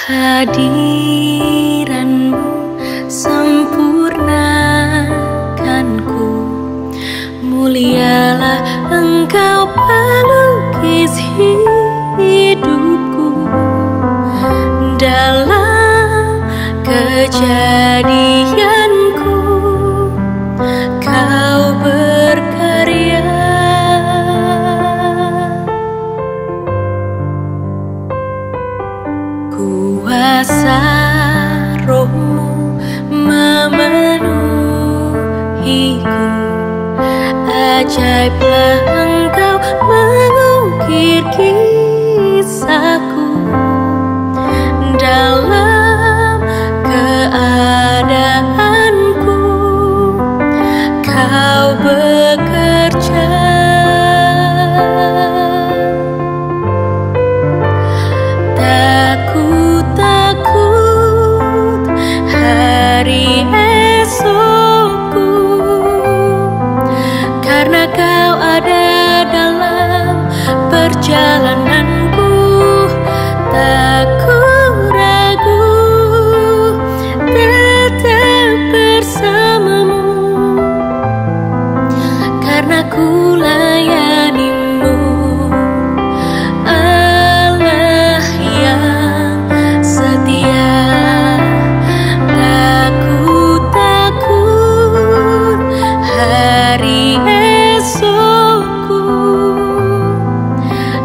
Hadiranmu sempurnakanku, mulialah Engkau pelukis hidupku. Dalam kejadianku Kau berkarya. Kuasa Roh-Mu memenuhiku, ajaiblah Engkau mengukir kisahku. Dalam keadaanku Kau bekerja. Takut hari esokku, karena Kau ada dalam perjalananku. Takut ragu, tetap bersamamu, karena ku layanimu. Allah yang setia. Takut hari esokku,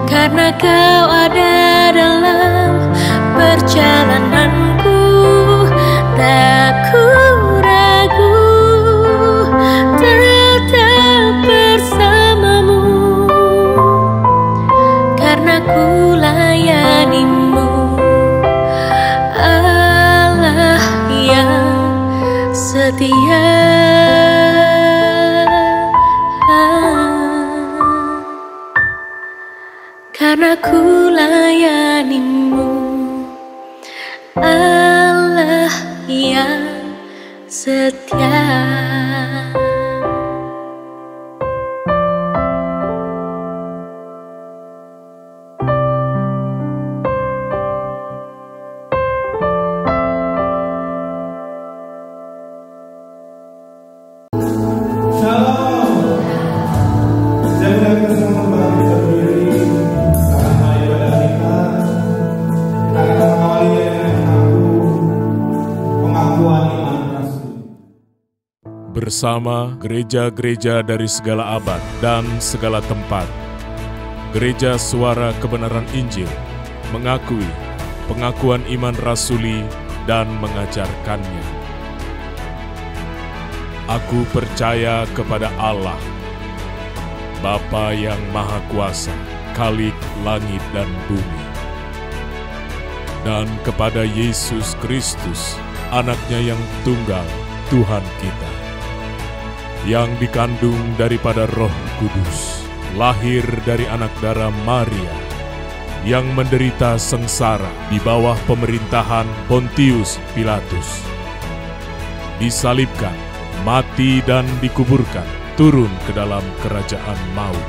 karena Kau ada dalam perjalananku. Takut ragu, tetap bersamamu, karena ku layanimu. Allah yang setia. Karena ku layanimu, Allah yang setia. Bersama gereja-gereja dari segala abad dan segala tempat, Gereja Suara Kebenaran Injil mengakui pengakuan iman rasuli dan mengajarkannya. Aku percaya kepada Allah, Bapa yang Maha Kuasa, Khalik langit dan bumi, dan kepada Yesus Kristus, Anaknya yang tunggal, Tuhan kita, yang dikandung daripada Roh Kudus, lahir dari anak darah Maria, yang menderita sengsara di bawah pemerintahan Pontius Pilatus, disalibkan, mati dan dikuburkan, turun ke dalam kerajaan maut.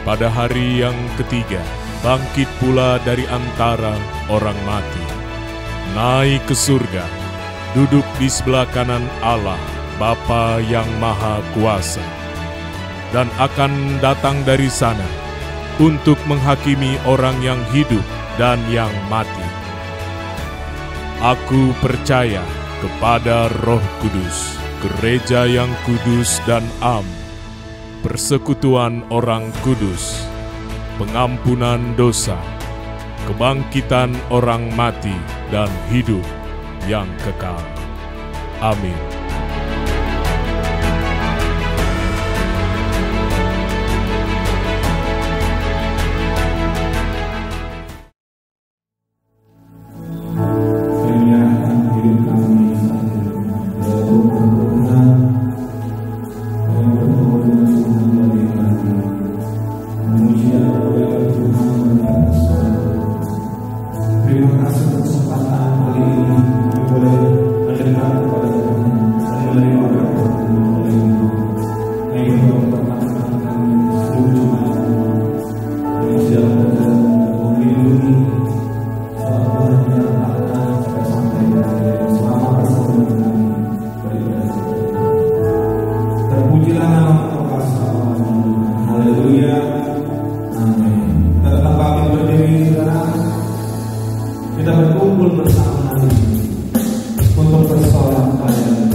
Pada hari yang ketiga, bangkit pula dari antara orang mati, naik ke surga, duduk di sebelah kanan Allah, Bapa yang Maha Kuasa, dan akan datang dari sana untuk menghakimi orang yang hidup dan yang mati. Aku percaya kepada Roh Kudus, gereja yang kudus dan am, persekutuan orang kudus, pengampunan dosa, kebangkitan orang mati, dan hidup yang kekal. Amin. Terima kasih untuk kesempatan kali ini boleh mendengar kepada Tuhan. berkumpul bersama hari ini untuk bersorak kalian.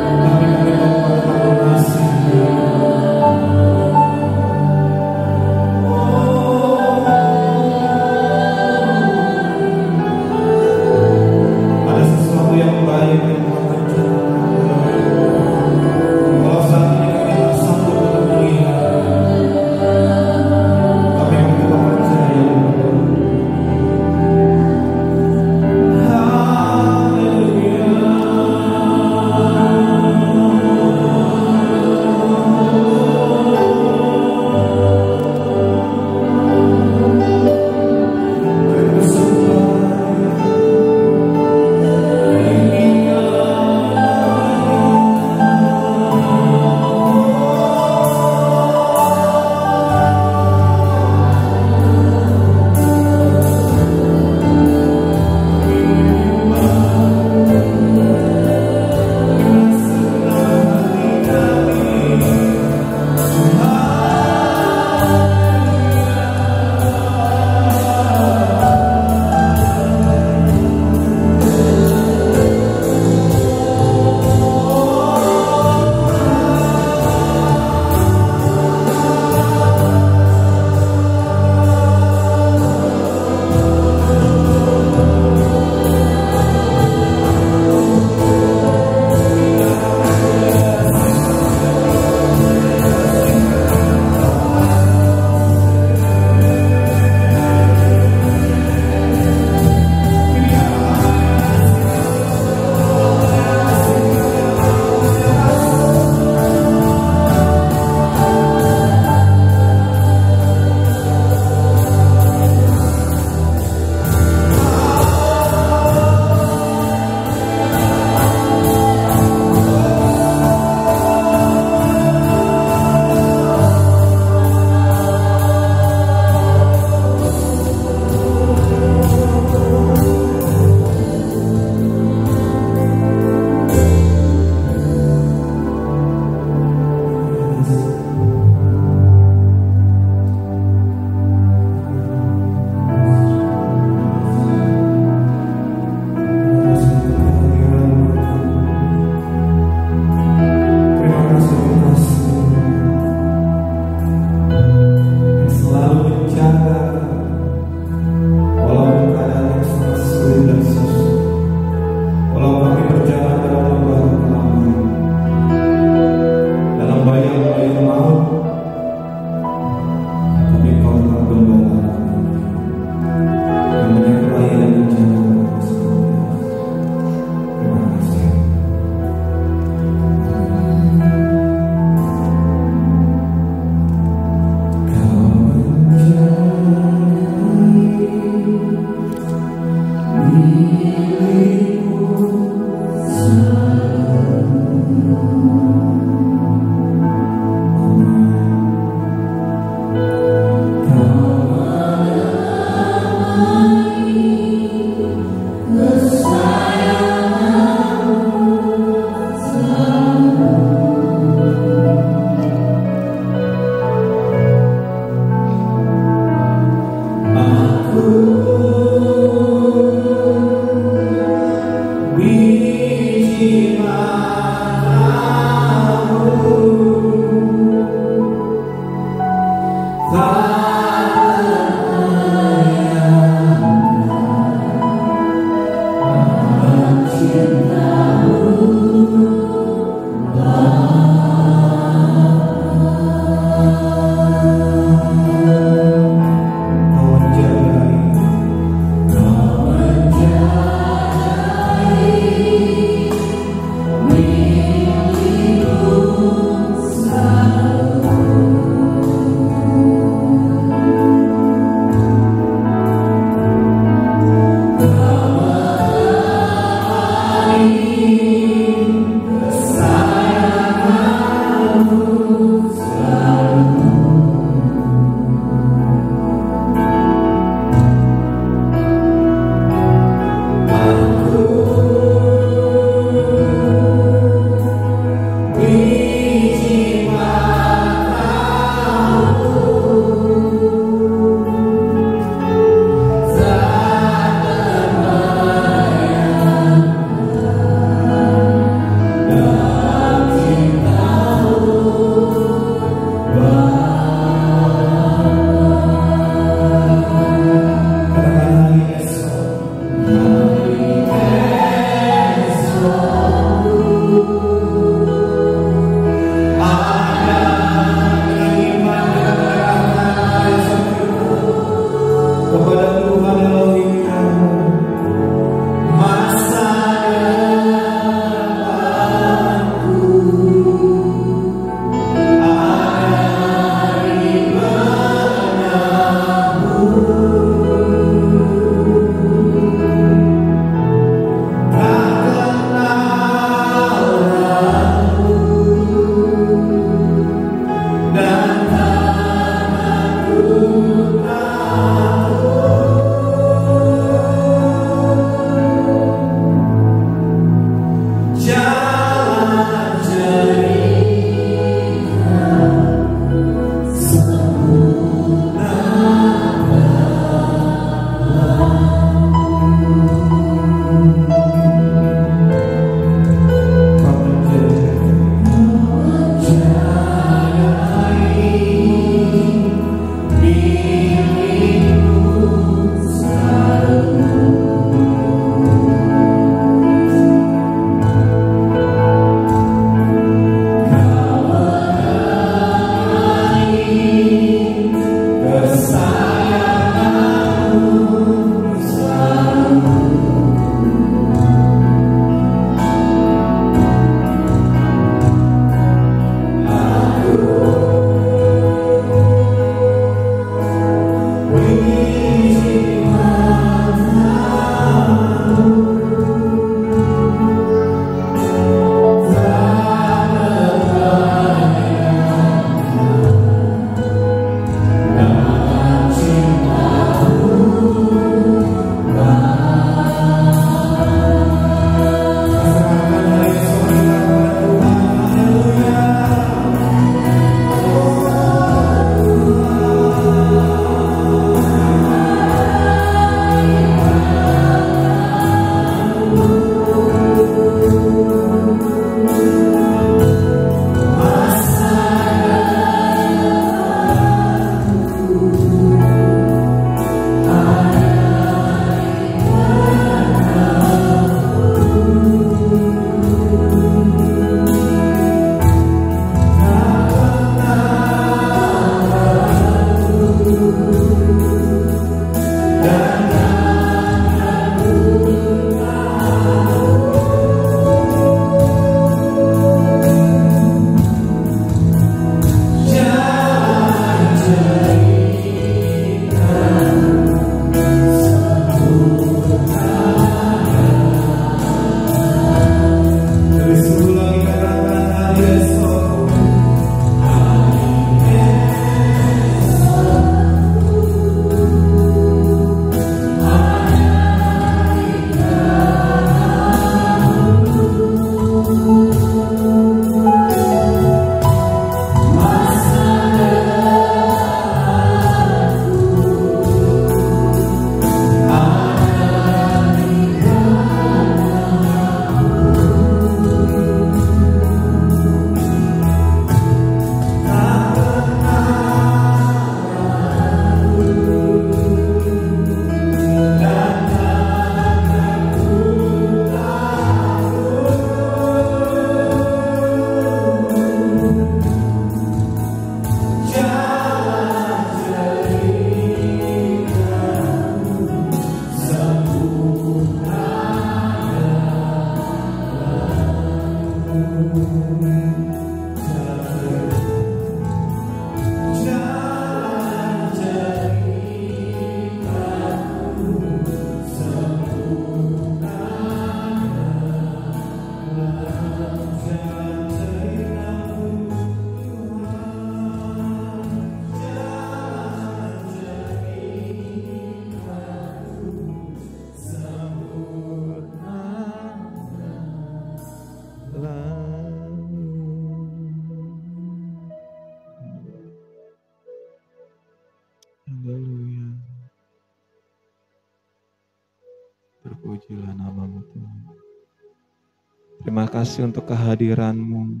kasih untuk kehadiran-Mu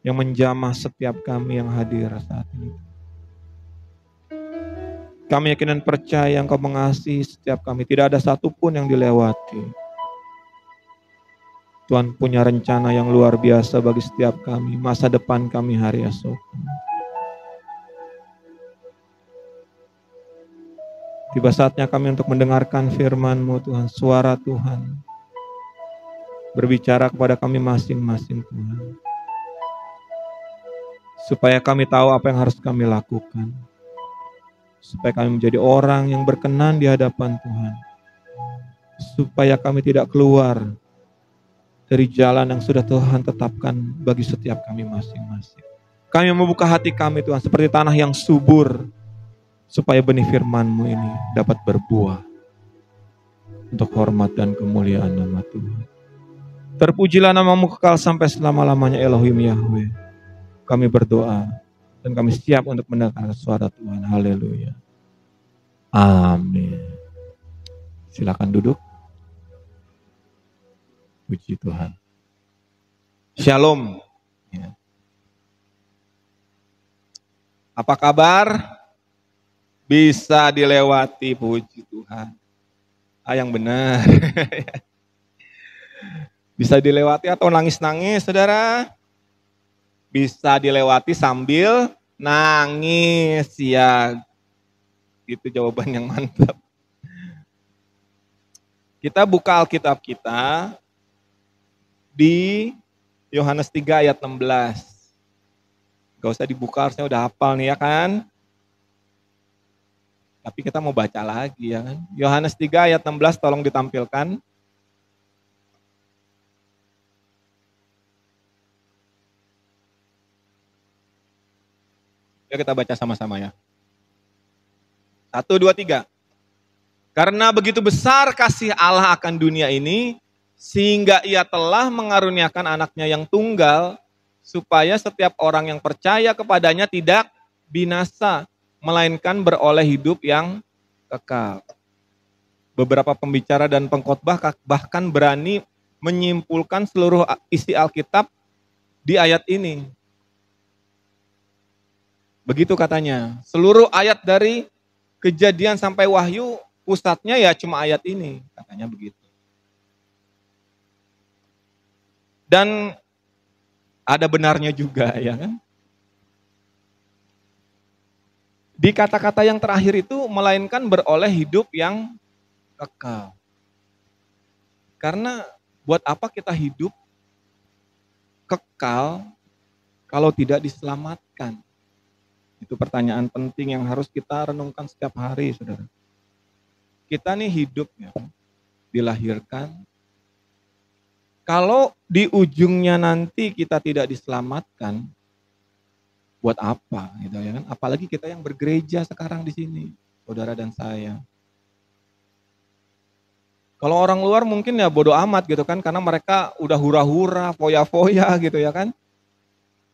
yang menjamah setiap kami yang hadir saat ini. Kami yakin dan percaya Engkau mengasihi setiap kami. Tidak ada satupun yang dilewati. Tuhan punya rencana yang luar biasa bagi setiap kami. Masa depan kami hari esok. Tiba saatnya kami untuk mendengarkan firman-Mu Tuhan. Suara Tuhan berbicara kepada kami masing-masing Tuhan. Supaya kami tahu apa yang harus kami lakukan. Supaya kami menjadi orang yang berkenan di hadapan Tuhan. Supaya kami tidak keluar dari jalan yang sudah Tuhan tetapkan bagi setiap kami masing-masing. Kami membuka hati kami Tuhan seperti tanah yang subur. Supaya benih firman-Mu ini dapat berbuah. Untuk hormat dan kemuliaan nama Tuhan. Terpujilah nama-Mu kekal sampai selama-lamanya Elohim Yahweh. Kami berdoa. Dan kami siap untuk mendengar suara Tuhan. Haleluya. Amin. Silakan duduk. Puji Tuhan. Shalom. Ya. Apa kabar? Bisa dilewati, puji Tuhan. Yang benar. Bisa dilewati atau nangis-nangis, saudara? Bisa dilewati sambil nangis, ya. Itu jawaban yang mantap. Kita buka Alkitab kita di Yohanes 3 ayat 16. Gak usah dibuka, harusnya udah hafal nih ya kan. Tapi kita mau baca lagi ya kan. Yohanes 3 ayat 16 tolong ditampilkan. Ya kita baca sama-sama ya. 1, 2, 3. Karena begitu besar kasih Allah akan dunia ini, sehingga Ia telah mengaruniakan anaknya yang tunggal, supaya setiap orang yang percaya kepadanya tidak binasa, melainkan beroleh hidup yang kekal. Beberapa pembicara dan pengkhotbah bahkan berani menyimpulkan seluruh isi Alkitab di ayat ini. Begitu katanya, seluruh ayat dari Kejadian sampai Wahyu, pusatnya ya cuma ayat ini, katanya begitu. Dan ada benarnya juga ya kan. Di kata-kata yang terakhir itu melainkan beroleh hidup yang kekal. Karena buat apa kita hidup kekal kalau tidak diselamatkan? Itu pertanyaan penting yang harus kita renungkan setiap hari, saudara. Kita nih hidup ya, dilahirkan. Kalau di ujungnya nanti kita tidak diselamatkan, buat apa gitu ya kan? Apalagi kita yang bergereja sekarang di sini, saudara dan saya. Kalau orang luar mungkin ya bodo amat gitu kan, karena mereka udah hura-hura, foya-foya gitu ya kan.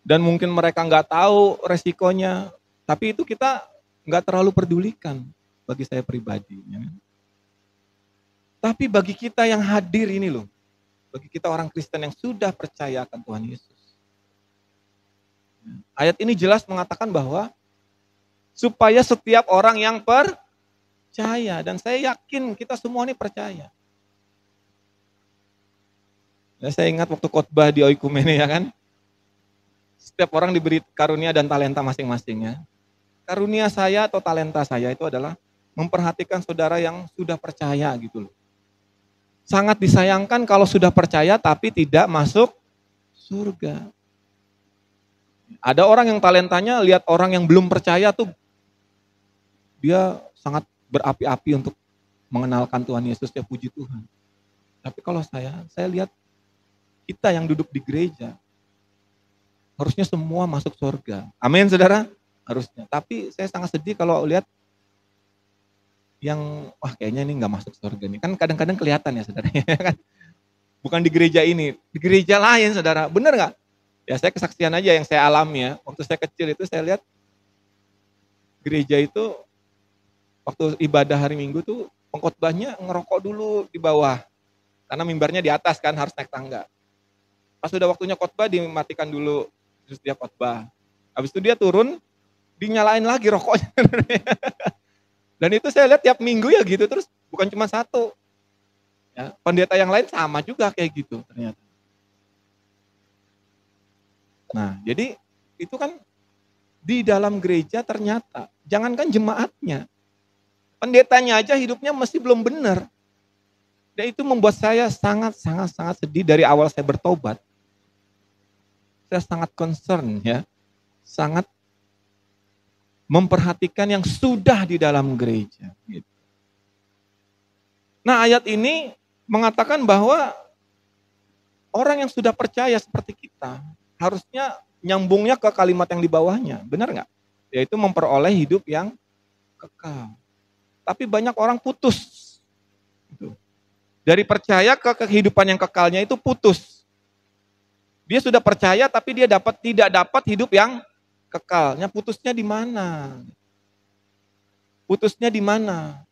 Dan mungkin mereka nggak tahu resikonya, tapi itu kita nggak terlalu pedulikan bagi saya pribadi. Ya. Tapi bagi kita yang hadir ini loh, bagi kita orang Kristen yang sudah percaya akan Tuhan Yesus. Ayat ini jelas mengatakan bahwa supaya setiap orang yang percaya, dan saya yakin kita semua ini percaya. Ya, saya ingat waktu khotbah di Oikumene ya kan, setiap orang diberi karunia dan talenta masing-masingnya. Karunia saya atau talenta saya itu adalah memperhatikan saudara yang sudah percaya gitu loh. Sangat disayangkan kalau sudah percaya tapi tidak masuk surga. Ada orang yang talentanya lihat orang yang belum percaya tuh dia sangat berapi-api untuk mengenalkan Tuhan Yesus, ya puji Tuhan. Tapi kalau saya lihat kita yang duduk di gereja harusnya semua masuk surga. Amin saudara? Harusnya. Tapi saya sangat sedih kalau lihat yang wah kayaknya ini nggak masuk surga nih. Kan kadang-kadang kelihatan ya saudara. Bukan di gereja ini, di gereja lain saudara. Benar nggak? Ya saya kesaksian aja yang saya alami ya. Waktu saya kecil itu saya lihat gereja itu waktu ibadah hari Minggu tuh pengkhotbahnya ngerokok dulu di bawah. Karena mimbarnya di atas kan harus naik tangga. Pas sudah waktunya khotbah dimatikan dulu, terus dia khotbah. Habis itu dia turun, dinyalain lagi rokoknya. Dan itu saya lihat tiap minggu ya gitu terus, bukan cuma satu. Ya, pendeta yang lain sama juga kayak gitu ternyata. Nah, jadi itu kan di dalam gereja ternyata, jangankan jemaatnya, pendetanya aja hidupnya masih belum benar. Dan itu membuat saya sangat sedih dari awal saya bertobat. Saya sangat concern ya, sangat memperhatikan yang sudah di dalam gereja. Gitu. Nah, ayat ini mengatakan bahwa orang yang sudah percaya seperti kita harusnya nyambungnya ke kalimat yang di bawahnya, benar nggak? Yaitu memperoleh hidup yang kekal. Tapi banyak orang putus. Gitu. Dari percaya ke kehidupan yang kekalnya itu putus. Dia sudah percaya tapi dia tidak dapat hidup yang kekalnya. Putusnya di mana? Putusnya di mana?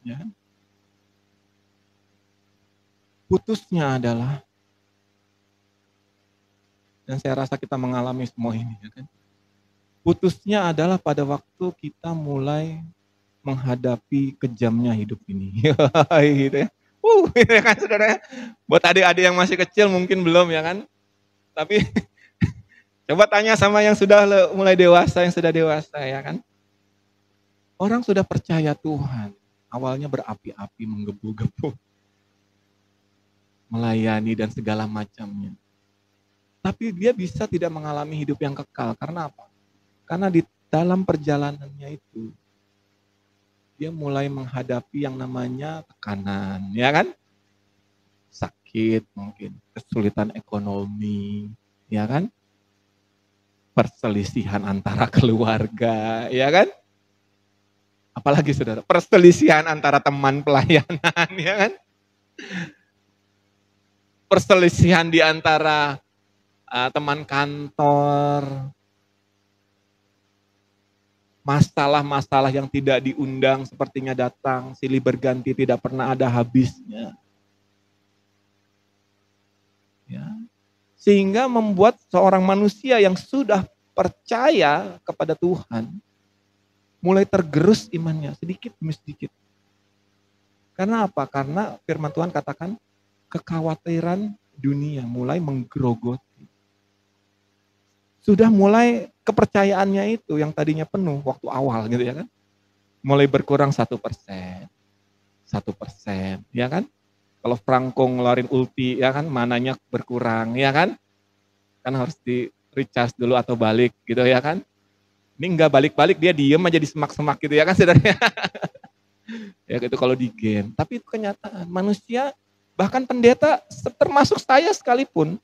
Ya. Putusnya adalah, dan saya rasa kita mengalami semua ini, ya kan? Putusnya adalah pada waktu kita mulai menghadapi kejamnya hidup ini. Gitu ya. Gitu ya kan saudara. Buat adik-adik yang masih kecil mungkin belum ya kan. Tapi coba tanya sama yang sudah mulai dewasa, yang sudah dewasa ya kan. Orang sudah percaya Tuhan, awalnya berapi-api, menggebu-gebu, melayani dan segala macamnya. Tapi dia bisa tidak mengalami hidup yang kekal. Karena apa? Karena di dalam perjalanannya itu, dia mulai menghadapi yang namanya tekanan, ya kan? Sakit mungkin, kesulitan ekonomi, ya kan? Perselisihan antara keluarga, ya kan? Apalagi saudara, perselisihan antara teman pelayanan, ya kan? Perselisihan di antara teman kantor, masalah-masalah yang tidak diundang sepertinya datang, silih berganti tidak pernah ada habisnya. Ya. Sehingga membuat seorang manusia yang sudah percaya kepada Tuhan, mulai tergerus imannya sedikit demi sedikit. Karena apa? Karena firman Tuhan katakan, kekhawatiran dunia mulai menggerogoti. Sudah mulai kepercayaannya itu yang tadinya penuh waktu awal gitu ya kan. Mulai berkurang 1%, ya kan. Kalau Franco ngeluarin ulti ya kan, mananya berkurang ya kan. Kan harus di recharge dulu atau balik gitu ya kan. Ini enggak balik-balik, dia diem aja di semak-semak gitu ya kan saudara. Ya gitu kalau di game. Tapi itu kenyataan, manusia bahkan pendeta termasuk saya sekalipun.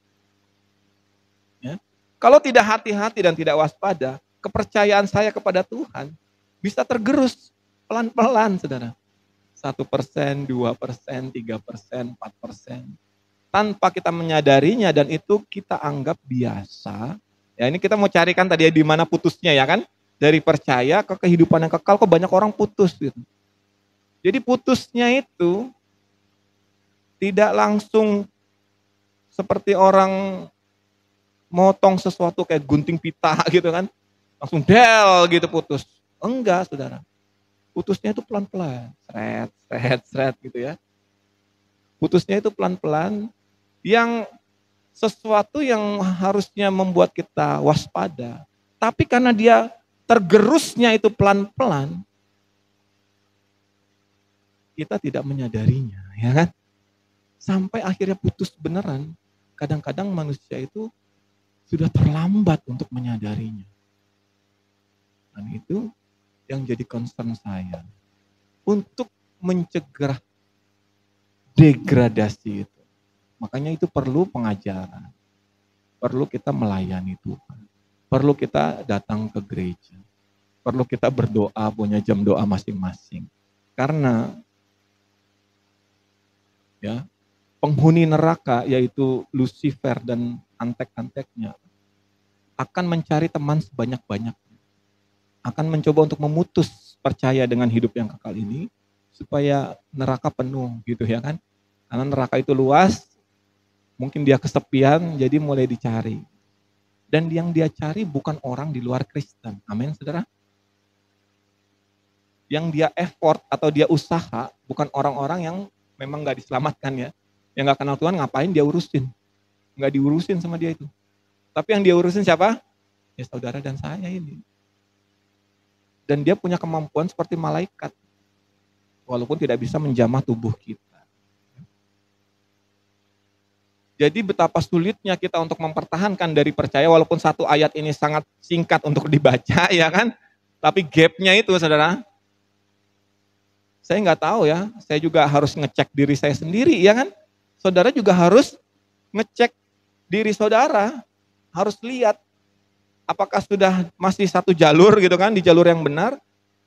Ya. Kalau tidak hati-hati dan tidak waspada, kepercayaan saya kepada Tuhan bisa tergerus pelan-pelan, saudara. 1%, 2%, 3%, 4%. Tanpa kita menyadarinya dan itu kita anggap biasa. Ya ini kita mau carikan tadi di mana putusnya ya kan? Dari percaya ke kehidupan yang kekal, kok banyak orang putus gitu. Jadi putusnya itu tidak langsung seperti orang motong sesuatu kayak gunting pita gitu kan. Langsung del gitu putus. Enggak saudara. Putusnya itu pelan-pelan. Seret gitu ya. Putusnya itu pelan-pelan. Yang sesuatu yang harusnya membuat kita waspada. Tapi karena dia tergerusnya itu pelan-pelan. Kita tidak menyadarinya ya kan. Sampai akhirnya putus beneran. Kadang-kadang manusia itu sudah terlambat untuk menyadarinya. Dan itu yang jadi concern saya. Untuk mencegah degradasi itu. Makanya itu perlu pengajaran. Perlu kita melayani Tuhan. Perlu kita datang ke gereja. Perlu kita berdoa, punya jam doa masing-masing. Karena ya, penghuni neraka yaitu Lucifer dan antek-anteknya akan mencari teman sebanyak-banyaknya. Akan mencoba untuk memutus percaya dengan hidup yang kekal ini supaya neraka penuh gitu ya kan. Karena neraka itu luas, Mungkin dia kesepian, jadi mulai dicari. Dan yang dia cari bukan orang di luar Kristen. Amin, saudara. Yang dia effort atau dia usaha, bukan orang-orang yang memang gak diselamatkan ya. Yang gak kenal Tuhan, ngapain dia urusin? Gak diurusin sama dia itu. Tapi yang dia urusin siapa? Ya saudara dan saya ini. Dan dia punya kemampuan seperti malaikat. Walaupun tidak bisa menjamah tubuh kita. Jadi betapa sulitnya kita untuk mempertahankan dari percaya, walaupun satu ayat ini sangat singkat untuk dibaca ya kan. Tapi gapnya itu saudara. Saya nggak tahu ya, saya juga harus ngecek diri saya sendiri ya kan. Saudara juga harus ngecek diri saudara. Harus lihat apakah sudah masih satu jalur gitu kan, di jalur yang benar.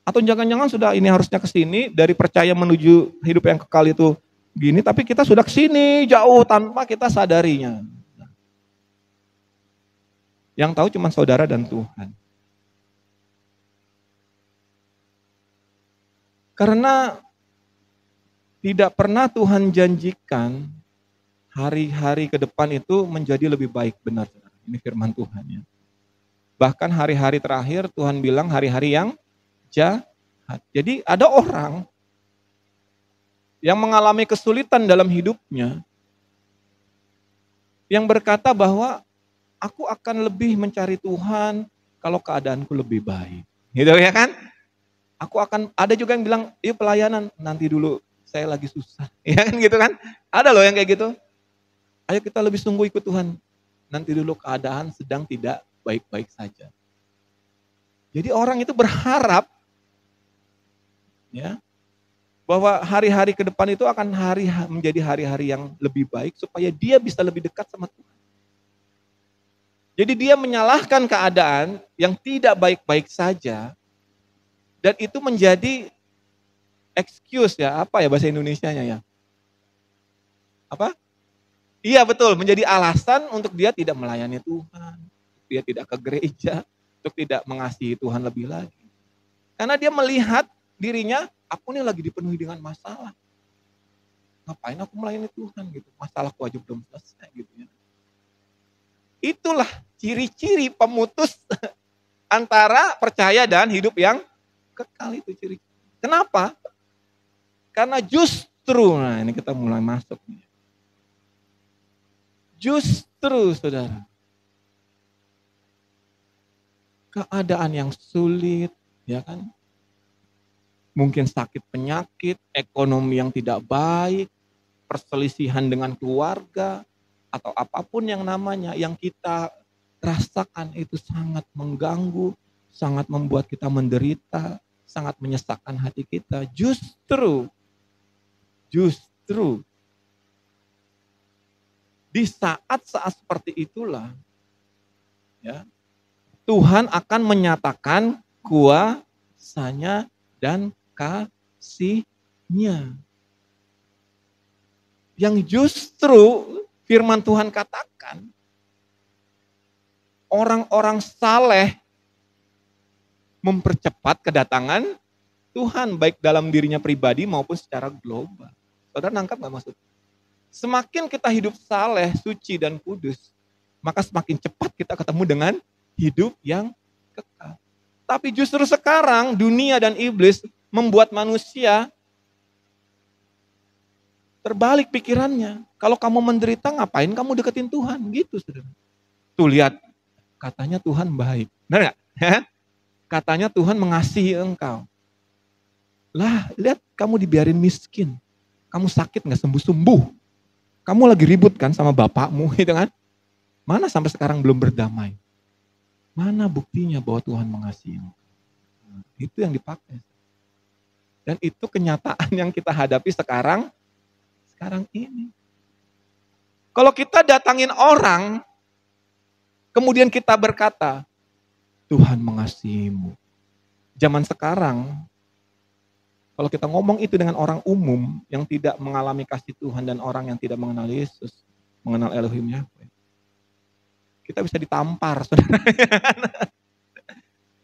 Atau jangan-jangan sudah ini harusnya ke sini, dari percaya menuju hidup yang kekal itu gini, tapi kita sudah ke sini jauh tanpa kita sadarinya. Yang tahu cuma saudara dan Tuhan. Karena tidak pernah Tuhan janjikan hari-hari ke depan itu menjadi lebih baik, benar. Ini firman Tuhan ya. Bahkan hari-hari terakhir Tuhan bilang hari-hari yang jahat. Jadi ada orang yang mengalami kesulitan dalam hidupnya, yang berkata bahwa aku akan lebih mencari Tuhan kalau keadaanku lebih baik. Gitu ya kan? Aku akan, ada juga yang bilang, iya pelayanan, nanti dulu saya lagi susah. Ya kan gitu kan? Ada loh yang kayak gitu. Ayo kita lebih sungguh ikut Tuhan. Nanti dulu keadaan sedang tidak baik-baik saja. Jadi orang itu berharap ya, bahwa hari-hari ke depan itu akan menjadi hari-hari yang lebih baik supaya dia bisa lebih dekat sama Tuhan. Jadi dia menyalahkan keadaan yang tidak baik-baik saja dan itu menjadi excuse ya, apa ya bahasa Indonesianya ya? Apa? Iya betul, menjadi alasan untuk dia tidak melayani Tuhan, dia tidak ke gereja, untuk tidak mengasihi Tuhan lebih lagi. Karena dia melihat dirinya, aku ini lagi dipenuhi dengan masalah. Ngapain aku melayani Tuhan gitu? Masalahku aja belum selesai gitu ya. Itulah ciri-ciri pemutus antara percaya dan hidup yang kekal itu ciri. Kenapa? Karena justru, nah ini kita mulai masuk nih. Justru saudara, keadaan yang sulit, ya kan? Mungkin sakit penyakit, ekonomi yang tidak baik, perselisihan dengan keluarga, atau apapun yang namanya yang kita rasakan itu sangat mengganggu, sangat membuat kita menderita, sangat menyesakkan hati kita. Justru di saat-saat seperti itulah ya, Tuhan akan menyatakan kuasanya dan kasih-Nya. Yang justru firman Tuhan katakan, orang-orang saleh mempercepat kedatangan Tuhan, baik dalam dirinya pribadi maupun secara global. Saudara nangkap gak maksud? Semakin kita hidup saleh, suci dan kudus, maka semakin cepat kita ketemu dengan hidup yang kekal. Tapi justru sekarang dunia dan iblis membuat manusia terbalik pikirannya. Kalau kamu menderita, ngapain kamu deketin Tuhan? Gitu, saudara. Tuh lihat, katanya Tuhan baik. Benar gak? Katanya Tuhan mengasihi engkau. Lah, lihat kamu dibiarin miskin. Kamu sakit gak sembuh-sembuh. Kamu lagi ribut kan sama bapakmu, gitu kan? Mana sampai sekarang belum berdamai? Mana buktinya bahwa Tuhan mengasihi engkau? Itu yang dipakai. Dan itu kenyataan yang kita hadapi sekarang ini. Kalau kita datangin orang, kemudian kita berkata, Tuhan mengasihimu. Zaman sekarang, kalau kita ngomong itu dengan orang umum yang tidak mengalami kasih Tuhan dan orang yang tidak mengenal Yesus, mengenal Elohim Yahweh, kita bisa ditampar, saudara.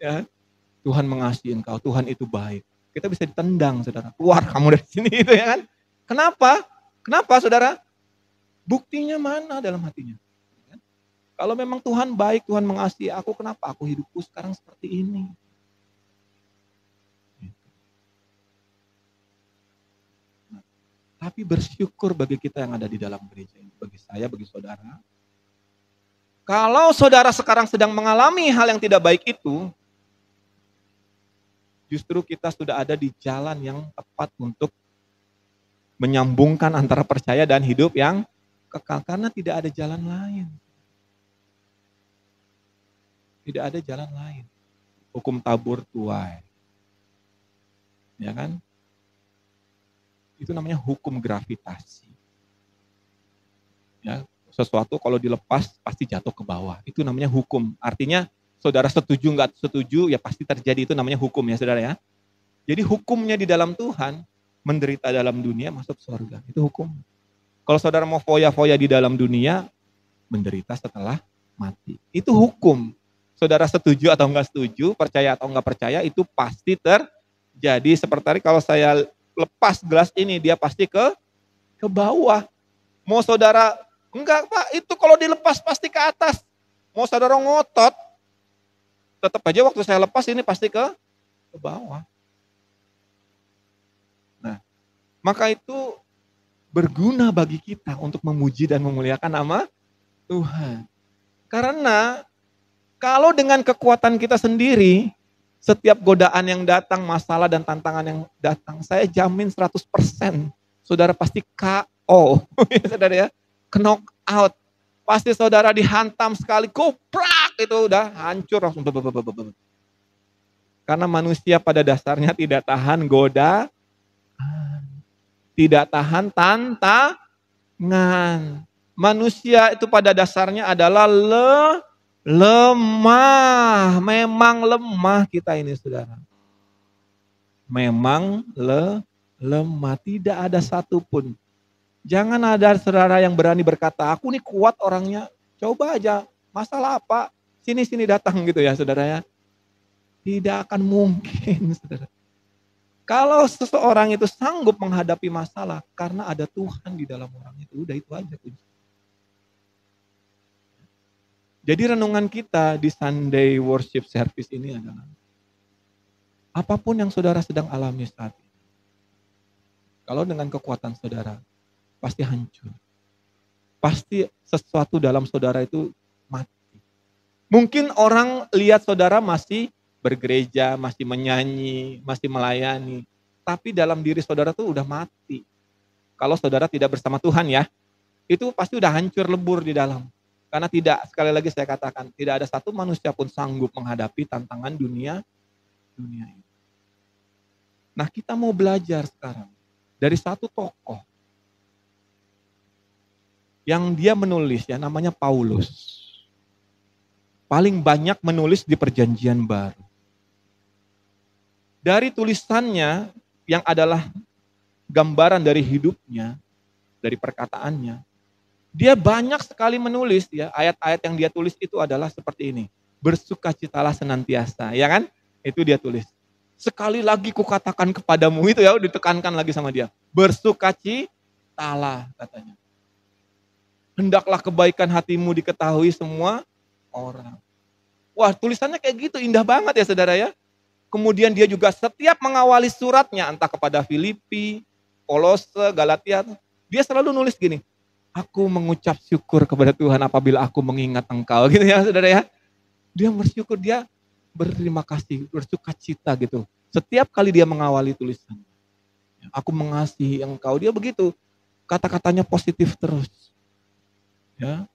Ya, Tuhan mengasihi engkau, Tuhan itu baik. Kita bisa ditendang, saudara. Keluar kamu dari sini, itu ya kan? Kenapa? Kenapa, saudara? Buktinya mana dalam hatinya? Kalau memang Tuhan baik, Tuhan mengasihi aku, kenapa aku hidupku sekarang seperti ini? Nah, tapi bersyukur bagi kita yang ada di dalam gereja ini. Bagi saya, bagi saudara. Kalau saudara sekarang sedang mengalami hal yang tidak baik itu, justru kita sudah ada di jalan yang tepat untuk menyambungkan antara percaya dan hidup yang kekal. Karena tidak ada jalan lain. Tidak ada jalan lain. Hukum tabur tuai. Ya kan? Itu namanya hukum gravitasi. Ya, sesuatu kalau dilepas pasti jatuh ke bawah. Itu namanya hukum. Artinya saudara setuju nggak setuju ya pasti terjadi, itu namanya hukum ya saudara ya. Jadi hukumnya di dalam Tuhan, menderita dalam dunia masuk surga. Itu hukum. Kalau saudara mau foya-foya di dalam dunia, menderita setelah mati. Itu hukum. Saudara setuju atau enggak setuju, percaya atau enggak percaya, itu pasti terjadi. Seperti tadi kalau saya lepas gelas ini, dia pasti ke bawah. Mau saudara, enggak Pak, itu kalau dilepas pasti ke atas. Mau saudara ngotot, tetap aja waktu saya lepas ini pasti ke bawah. Nah, maka itu berguna bagi kita untuk memuji dan memuliakan nama Tuhan. Karena kalau dengan kekuatan kita sendiri, setiap godaan yang datang, masalah dan tantangan yang datang, saya jamin 100%, saudara pasti KO, saudara ya, knock out. Pasti saudara dihantam sekali, goprak, itu udah hancur langsung. Karena manusia pada dasarnya tidak tahan godaan, tidak tahan tantangan. Manusia itu pada dasarnya adalah lemah, memang lemah kita ini saudara. Memang lemah, tidak ada satupun. Jangan ada saudara yang berani berkata, aku nih kuat orangnya. Coba aja, masalah apa? Sini datang gitu ya saudara ya. Tidak akan mungkin saudara. Kalau seseorang itu sanggup menghadapi masalah karena ada Tuhan di dalam orang itu, udah itu aja kunci. Jadi renungan kita di Sunday Worship Service ini adalah apapun yang saudara sedang alami saat ini. Kalau dengan kekuatan saudara, pasti hancur. Pasti sesuatu dalam saudara itu mati. Mungkin orang lihat saudara masih bergereja, masih menyanyi, masih melayani. Tapi dalam diri saudara itu udah mati. Kalau saudara tidak bersama Tuhan ya, itu pasti udah hancur lebur di dalam. Karena tidak, sekali lagi saya katakan, tidak ada satu manusia pun sanggup menghadapi tantangan dunia ini. Nah kita mau belajar sekarang dari satu tokoh yang dia menulis ya, namanya Paulus. Paling banyak menulis di Perjanjian Baru. Dari tulisannya yang adalah gambaran dari hidupnya, dari perkataannya, dia banyak sekali menulis ya, ayat-ayat yang dia tulis itu adalah seperti ini. Bersukacitalah senantiasa, ya kan? Itu dia tulis. Sekali lagi kukatakan kepadamu, itu ya ditekankan lagi sama dia. Bersukacitalah katanya. Hendaklah kebaikan hatimu diketahui semua orang. Wah, tulisannya kayak gitu, indah banget ya saudara ya. Kemudian dia juga setiap mengawali suratnya, entah kepada Filipi, Kolose, Galatia, dia selalu nulis gini. Aku mengucap syukur kepada Tuhan apabila aku mengingat engkau, gitu ya saudara ya. Dia bersyukur, dia berterima kasih, bersukacita gitu. Setiap kali dia mengawali tulisan. Aku mengasihi engkau, dia begitu. Kata-katanya positif terus. Ya.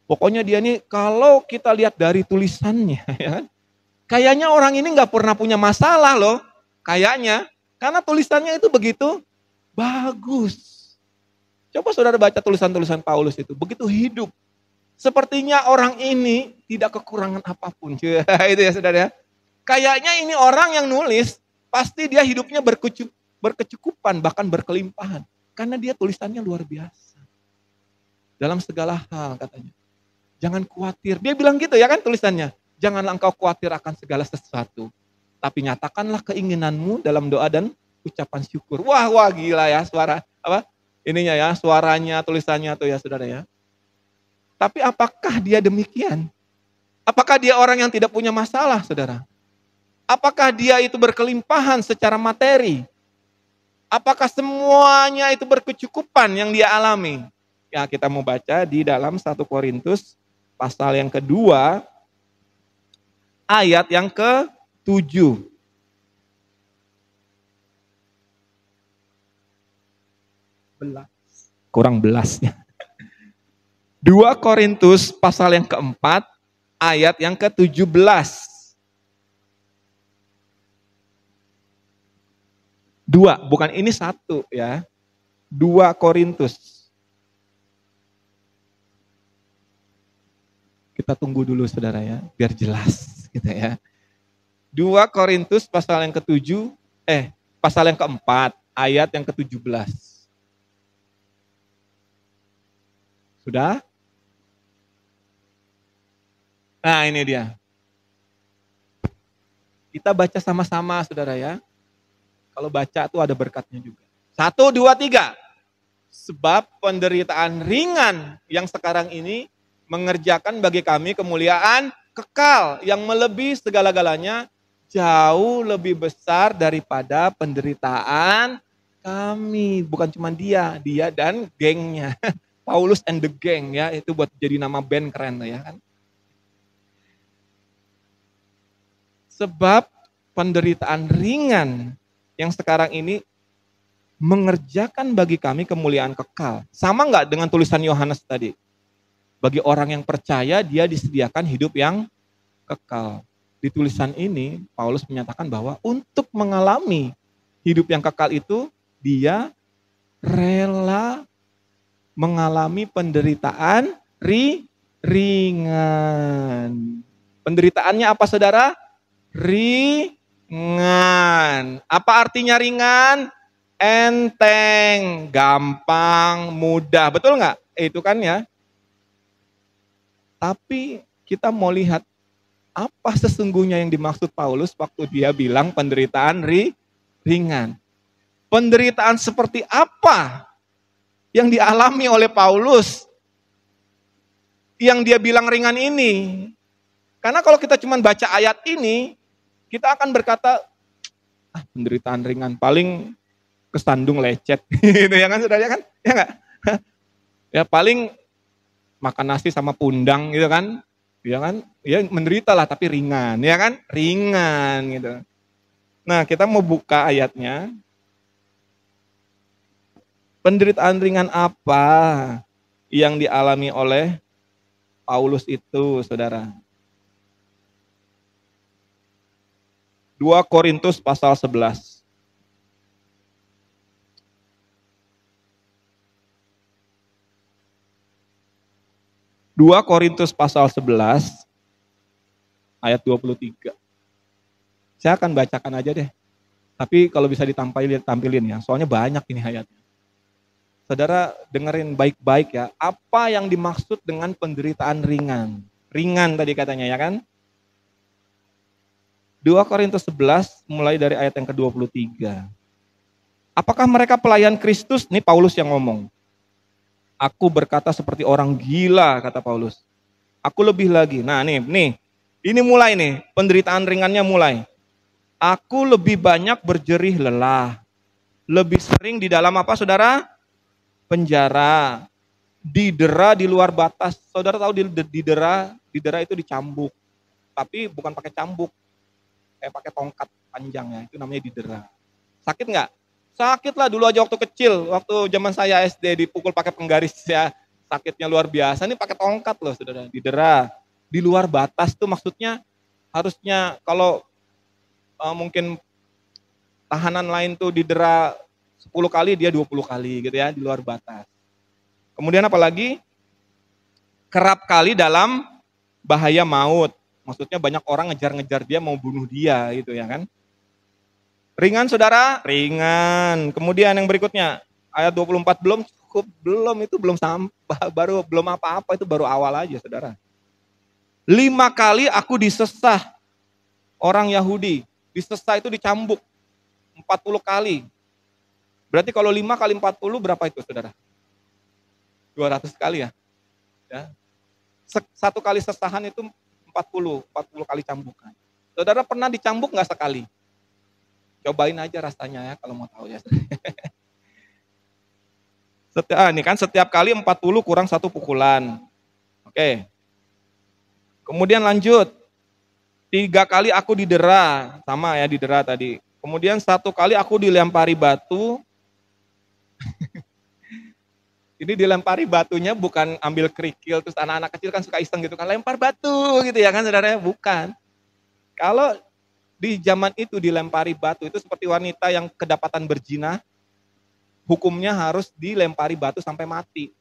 Pokoknya dia nih, kalau kita lihat dari tulisannya, ya, kayaknya orang ini nggak pernah punya masalah loh. Kayaknya, karena tulisannya itu begitu bagus. Coba saudara baca tulisan-tulisan Paulus itu, begitu hidup. Sepertinya orang ini tidak kekurangan apapun. Itu ya saudara ya. Kayaknya ini orang yang nulis, pasti dia hidupnya berkecukupan, bahkan berkelimpahan. Karena dia tulisannya luar biasa. Dalam segala hal katanya. Jangan khawatir. Dia bilang gitu ya kan tulisannya. Janganlah engkau khawatir akan segala sesuatu. Tapi nyatakanlah keinginanmu dalam doa dan ucapan syukur. Wah gila ya suara. Apa? ininya ya, suaranya, tulisannya tuh ya saudara ya. Tapi apakah dia demikian? Apakah dia orang yang tidak punya masalah saudara? Apakah dia itu berkelimpahan secara materi? Apakah semuanya itu berkecukupan yang dia alami? Ya kita mau baca di dalam 1 Korintus pasal yang kedua, ayat yang ke-7. Kurang belasnya. 2 Korintus pasal yang keempat, ayat yang ke-17. 2, bukan ini 1 ya. 2 Korintus. Kita tunggu dulu saudara ya, biar jelas gitu ya. 2 Korintus pasal yang ke-7, pasal yang keempat, ayat yang ke-17. Sudah? Nah ini dia. Kita baca sama-sama saudara ya. Kalau baca tuh ada berkatnya juga. 1, 2, 3. Sebab penderitaan ringan yang sekarang ini mengerjakan bagi kami kemuliaan kekal yang melebihi segala-galanya, jauh lebih besar daripada penderitaan kami. Bukan cuma dia dan gengnya. Paulus and the gang ya, itu buat jadi nama band keren ya kan. Sebab penderitaan ringan yang sekarang ini mengerjakan bagi kami kemuliaan kekal. Sama nggak dengan tulisan Yohanes tadi? Bagi orang yang percaya dia disediakan hidup yang kekal. Di tulisan ini Paulus menyatakan bahwa untuk mengalami hidup yang kekal itu dia rela mengalami penderitaan ringan. Penderitaannya apa saudara? Ringan. Apa artinya ringan? Enteng, gampang, mudah. Betul nggak? Itu kan ya. Tapi kita mau lihat apa sesungguhnya yang dimaksud Paulus waktu dia bilang penderitaan ringan. Penderitaan seperti apa yang dialami oleh Paulus yang dia bilang ringan ini? Karena kalau kita cuma baca ayat ini, kita akan berkata, penderitaan ringan, paling kesandung lecet, gitu ya kan saudara kan? Ya enggak? Ya paling makan nasi sama pundang gitu kan? Ya kan? Ya menderita lah tapi ringan, ya kan? Ringan gitu. Nah, kita mau buka ayatnya. Penderitaan ringan apa yang dialami oleh Paulus itu, saudara? 2 Korintus pasal 11. Dua Korintus pasal 11 ayat 23. Saya akan bacakan aja deh. Tapi kalau bisa tampilin ya, soalnya banyak ini ayatnya. Saudara dengerin baik-baik ya, apa yang dimaksud dengan penderitaan ringan? Ringan tadi katanya ya kan? 2 Korintus 11 mulai dari ayat yang ke-23. Apakah mereka pelayan Kristus? Ini Paulus yang ngomong. Aku berkata seperti orang gila, kata Paulus. Aku lebih lagi. Nah nih, ini mulai nih, penderitaan ringannya mulai. Aku lebih banyak berjerih lelah. Lebih sering di dalam apa saudara? Penjara. Didera di luar batas. Saudara tahu didera itu dicambuk. Tapi bukan pakai cambuk. Kayak pakai tongkat panjang ya, itu namanya didera. Sakit nggak? Sakit lah dulu aja waktu kecil, waktu zaman saya SD dipukul pakai penggaris ya, sakitnya luar biasa. Ini pakai tongkat loh saudara, didera. Di luar batas tuh maksudnya harusnya kalau mungkin tahanan lain tuh didera 10 kali, dia 20 kali gitu ya, di luar batas. Kemudian apalagi? Kerap kali dalam bahaya maut. Maksudnya banyak orang ngejar-ngejar dia mau bunuh dia gitu ya kan. Ringan saudara? Ringan. Kemudian yang berikutnya ayat 24 belum cukup, itu belum sampai, belum apa-apa, itu baru awal aja saudara. 5 kali aku disesah orang Yahudi. Disesah itu dicambuk 40 kali. Berarti kalau 5 kali 40 berapa itu saudara? 200 kali ya. Satu kali sesahan itu 40 kali cambukan. Saudara pernah dicambuk nggak sekali? Cobain aja rasanya ya kalau mau tahu ya. Ini kan setiap kali 40 kurang 1 pukulan. Oke. Kemudian lanjut. 3 kali aku didera, sama ya didera tadi. Kemudian 1 kali aku dilempari batu. Ini dilempari batunya bukan ambil kerikil, terus anak-anak kecil kan suka iseng gitu kan, lempar batu gitu ya kan saudara, bukan. Kalau di zaman itu dilempari batu itu seperti wanita yang kedapatan berzina, hukumnya harus dilempari batu sampai mati.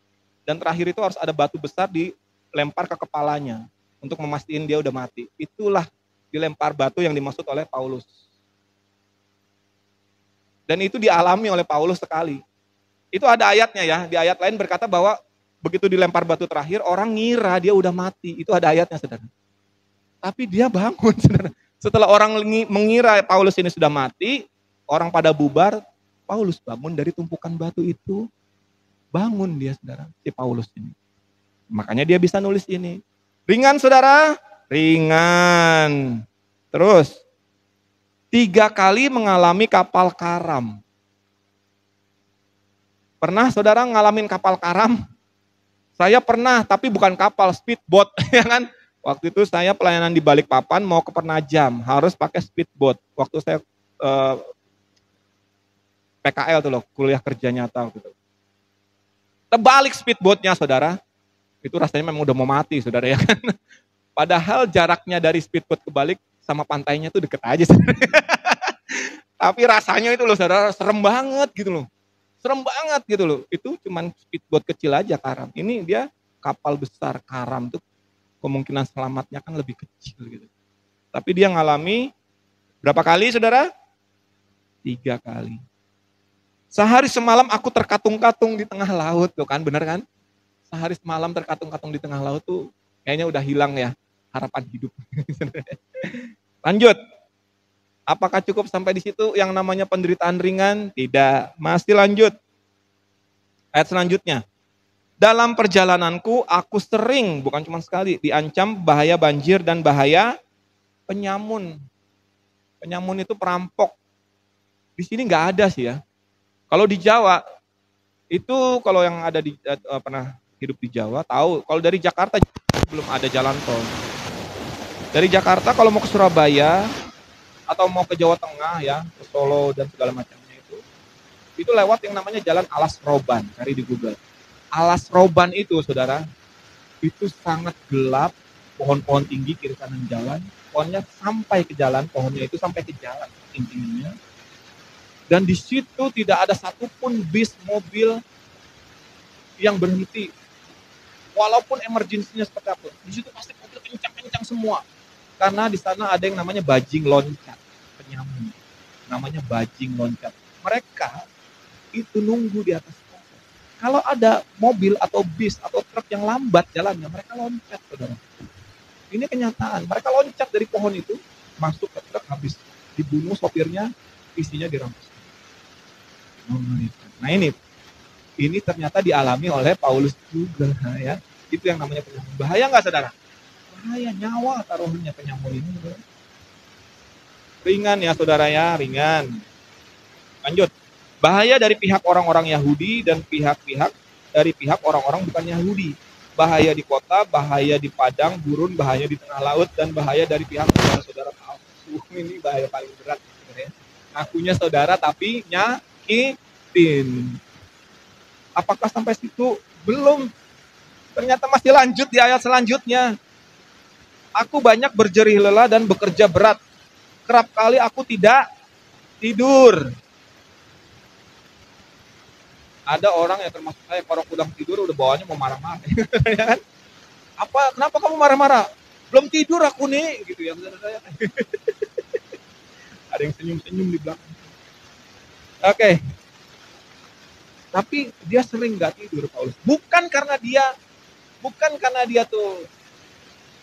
Dan terakhir itu harus ada batu besar dilempar ke kepalanya untuk memastikan dia udah mati. Itulah dilempar batu yang dimaksud oleh Paulus. Dan itu dialami oleh Paulus sekali. Itu ada ayatnya ya, di ayat lain berkata bahwa begitu dilempar batu terakhir, orang ngira dia udah mati. Itu ada ayatnya saudara. Tapi dia bangun saudara. Setelah orang mengira Paulus ini sudah mati, orang pada bubar, Paulus bangun dari tumpukan batu itu. Bangun dia saudara, si Paulus ini. Makanya dia bisa nulis ini. Ringan saudara? Ringan. Terus, 3 kali mengalami kapal karam. Pernah saudara ngalamin kapal karam? Saya pernah, tapi bukan kapal, speedboat, ya kan? Waktu itu saya pelayanan di Balikpapan, mau ke Penajam, harus pakai speedboat. Waktu saya PKL tuh loh, kuliah kerja nyata gitu. Terbalik speedboatnya saudara, itu rasanya memang udah mau mati saudara ya kan? Padahal jaraknya dari speedboat ke balik sama pantainya tuh deket aja saudara. Tapi rasanya itu loh saudara, serem banget gitu loh. Serem banget gitu loh. Itu cuman speedboat kecil aja karam. Ini dia kapal besar karam tuh kemungkinan selamatnya kan lebih kecil gitu. Tapi dia ngalami berapa kali saudara? 3 kali. Sehari semalam aku terkatung-katung di tengah laut tuh kan, bener kan? Sehari semalam terkatung-katung di tengah laut tuh kayaknya udah hilang ya harapan hidup. Lanjut. Apakah cukup sampai di situ yang namanya penderitaan ringan? Tidak. Masih lanjut. Ayat selanjutnya. Dalam perjalananku aku sering, bukan cuma sekali, diancam bahaya banjir dan bahaya penyamun. Penyamun itu perampok. Di sini nggak ada sih ya. Kalau di Jawa, itu kalau yang ada di pernah hidup di Jawa, tahu. Kalau dari Jakarta belum ada jalan tol. Dari Jakarta kalau mau ke Surabaya, atau mau ke Jawa Tengah ya, ke Solo dan segala macamnya itu lewat yang namanya Jalan Alas Roban, cari di Google. Alas Roban itu saudara, itu sangat gelap, pohon-pohon tinggi kiri kanan jalan, pohonnya sampai ke jalan, pohonnya itu sampai ke jalan tingginya. Dan di situ tidak ada satupun bis, mobil yang berhenti. Walaupun emergensinya seperti apa, di situ pasti mobil kencang-kencang semua. Karena di sana ada yang namanya bajing loncat, penyamun. Namanya bajing loncat. Mereka itu nunggu di atas pohon. Kalau ada mobil atau bis atau truk yang lambat jalannya, mereka loncat, saudara. Ini kenyataan. Mereka loncat dari pohon itu, masuk ke truk, habis dibunuh sopirnya, isinya dirampas. Nah ini ternyata dialami oleh Paulus juga ya. Itu yang namanya penyamun. Bahaya nggak saudara? Bahaya, nyawa taruhnya penyamun ini. Ringan ya saudara ya, ringan. Lanjut. Bahaya dari pihak orang-orang Yahudi dan pihak-pihak dari pihak orang-orang bukan Yahudi. Bahaya di kota, bahaya di padang gurun, bahaya di tengah laut, dan bahaya dari pihak saudara-saudara palsu. Ini bahaya paling berat sebenarnya. Ngakunya saudara tapi nyakitin. Apakah sampai situ? Belum. Ternyata masih lanjut di ayat selanjutnya. Aku banyak berjerih lelah dan bekerja berat. Kerap kali aku tidak tidur. Ada orang yang termasuk saya, kalau kurang tidur udah bawaannya mau marah-marah. Ya kan? Kenapa kamu marah-marah? Belum tidur aku nih, gitu ya. Ada yang senyum-senyum di belakang. Oke. Tapi dia sering nggak tidur, Paulus. Bukan karena dia tuh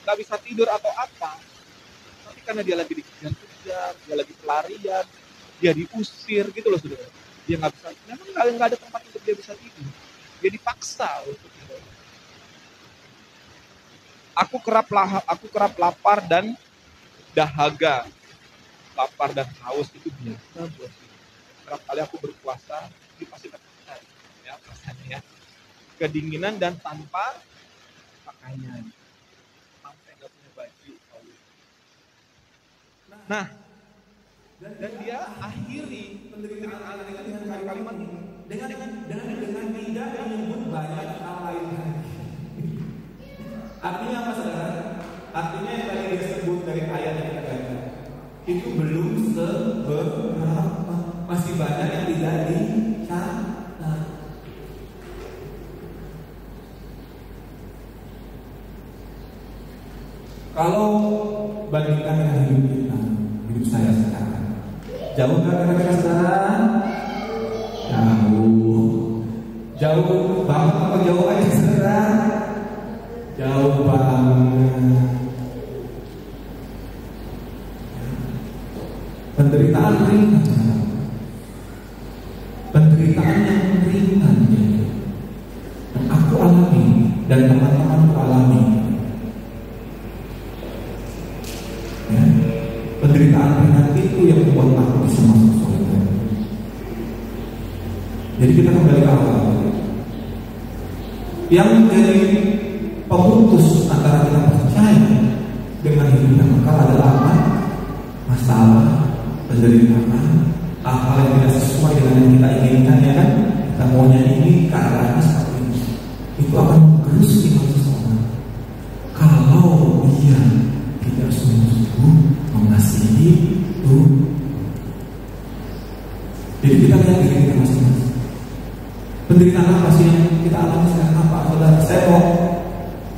nggak bisa tidur atau apa, tapi karena dia lagi dikejar-kejar, dia lagi pelarian, dia diusir gitu loh saudara. Dia nggak bisa, memang nggak ada tempat untuk dia bisa tidur. Dia dipaksa untuk tidur. Aku kerap lapar dan dahaga. Lapar dan haus itu biasa buat dia. Kerap kali aku berpuasa, dia pasti terpaksa. Ya, rasanya ya. Kedinginan dan tanpa pakaian. Sampai nggak punya baju. Nah, dan dia akhiri penderitaan dengan kalimat ini dengan tidak menyebut banyak hal lain. Artinya apa, saudara? Artinya yang tadi dia sebut dari ayat yang kita baca itu belum seberapa, masih banyak yang tidak dicatat. Kalau bandingkan dengan hidup kita, hidup saya sekarang, jauh nggak kira-kira saudara? Jauh banget apa jauh aja saudara? Jauh banget. Penderitaan ringan, penderitaan yang ringan yang aku alami dan teman-temanku alami. Ya, penderitaan ringan itu yang membuat aku bisa masuk surga. Jadi kita kembali ke awal. Yang menjadi pemutus antara kita percaya dengan hidup yang kekal adalah apa? Masalah, penderitaan, hal-hal yang tidak sesuai dengan yang kita inginkan, ya kan? Kita maunya ini, keadaannya seperti ini. Itu akan menggerus iman seseorang. Kalau dia tidak sungguh-sungguh mengasihi Tuhan. Jadi kita lihat diri kita masing-masing. Penderitaan apa sih yang kita alami sekarang? Apa? Saudara, saya mau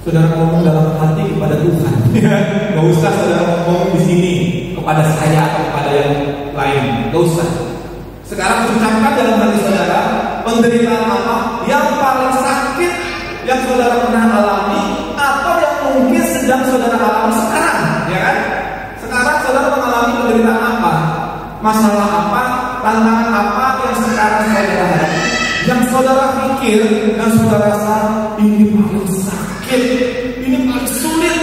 saudara ngomong dalam hati kepada Tuhan. Gak usah saudara ngomong di sini kepada saya atau kepada yang lain. Gak usah. Sekarang ucapkan dalam hati saudara, penderitaan apa yang paling sakit yang saudara pernah alami atau yang mungkin sedang saudara alami sekarang, ya kan? Sekarang saudara mengalami penderitaan apa? Masalah apa? Tantangan apa yang sekarang saudara hadapi? Yang saudara pikir dan saudara rasa ini paling sakit, ini paling sulit.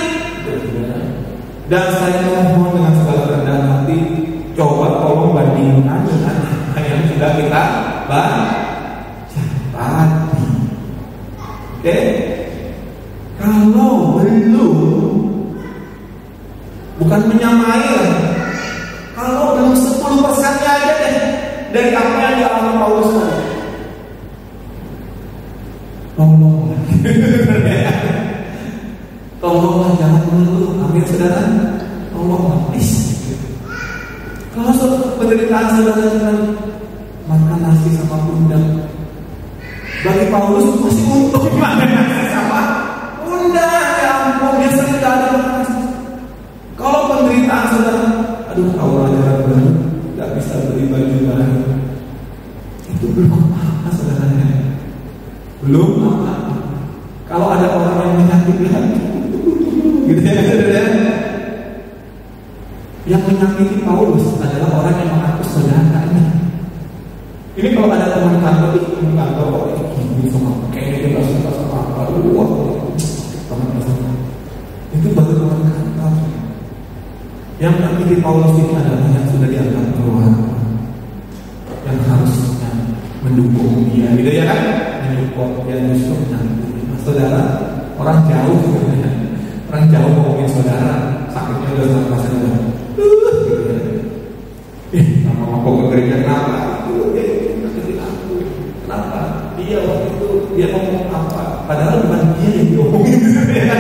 Dan saya mohon dengan segala kerendahan hati, coba tolong bandingkan dengan apa yang sudah kita baca tadi. Oke? Kalau belum, bukan menyamai, kalau belum 10%-nya aja deh dari apa yang dialami Paulus tadi. Tolonglah jangan mengeluh, amin saudara. Tolonglah, please. Kalau penderitaan saudara dengan makan nasi sama undang, bagi Paulus masih untung makan nasi sama undang. Ya ampun, dia sering gak ada makan nasi. Kalau penderitaan saudara, aduh awal ajaran baru, gak bisa beli baju baru, itu belum apa saudaranya. Belum apa. Kalau ada orang yang menyakiti hati, gitu ya, saudara. Yang menyakiti Paulus adalah orang yang mengaku saudaranya. Ini kalau ada teman kantor, ini sama kayaknya dia nggak suka sama apa, teman-teman. Itu baru teman kantor. Yang menyakiti Paulus ini adalah yang sudah diangkat keluar, yang harusnya mendukung dia, gitu ya kan? Menyupport dia, justru menyakiti. Saudara, orang jauh sebenarnya. Orang jauh ngomongin saudara, sakitnya udah sama rasanya gitu ya. Sama kok ke gereja kenapa? Nyakitin aku. Kenapa? Dia waktu itu dia ngomong apa? Padahal bukan dia yang diomongin gitu ya.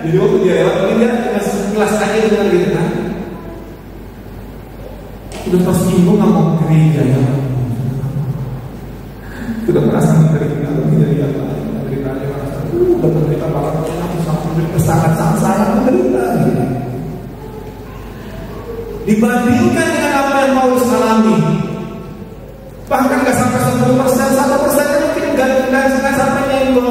Jadi waktu dia lewat ini dia sekilas aja dengan gitu kan. Udah pas minggu nggak mau ke gereja ya. Sudah merasa menderita, jadi apa? Menderitanya merasa, udah menderita banget, aku sangat sayang menderita. Dibandingkan dengan apa yang Paulus alami, bahkan nggak sampai 1% mungkin nggak sampai yang 1%.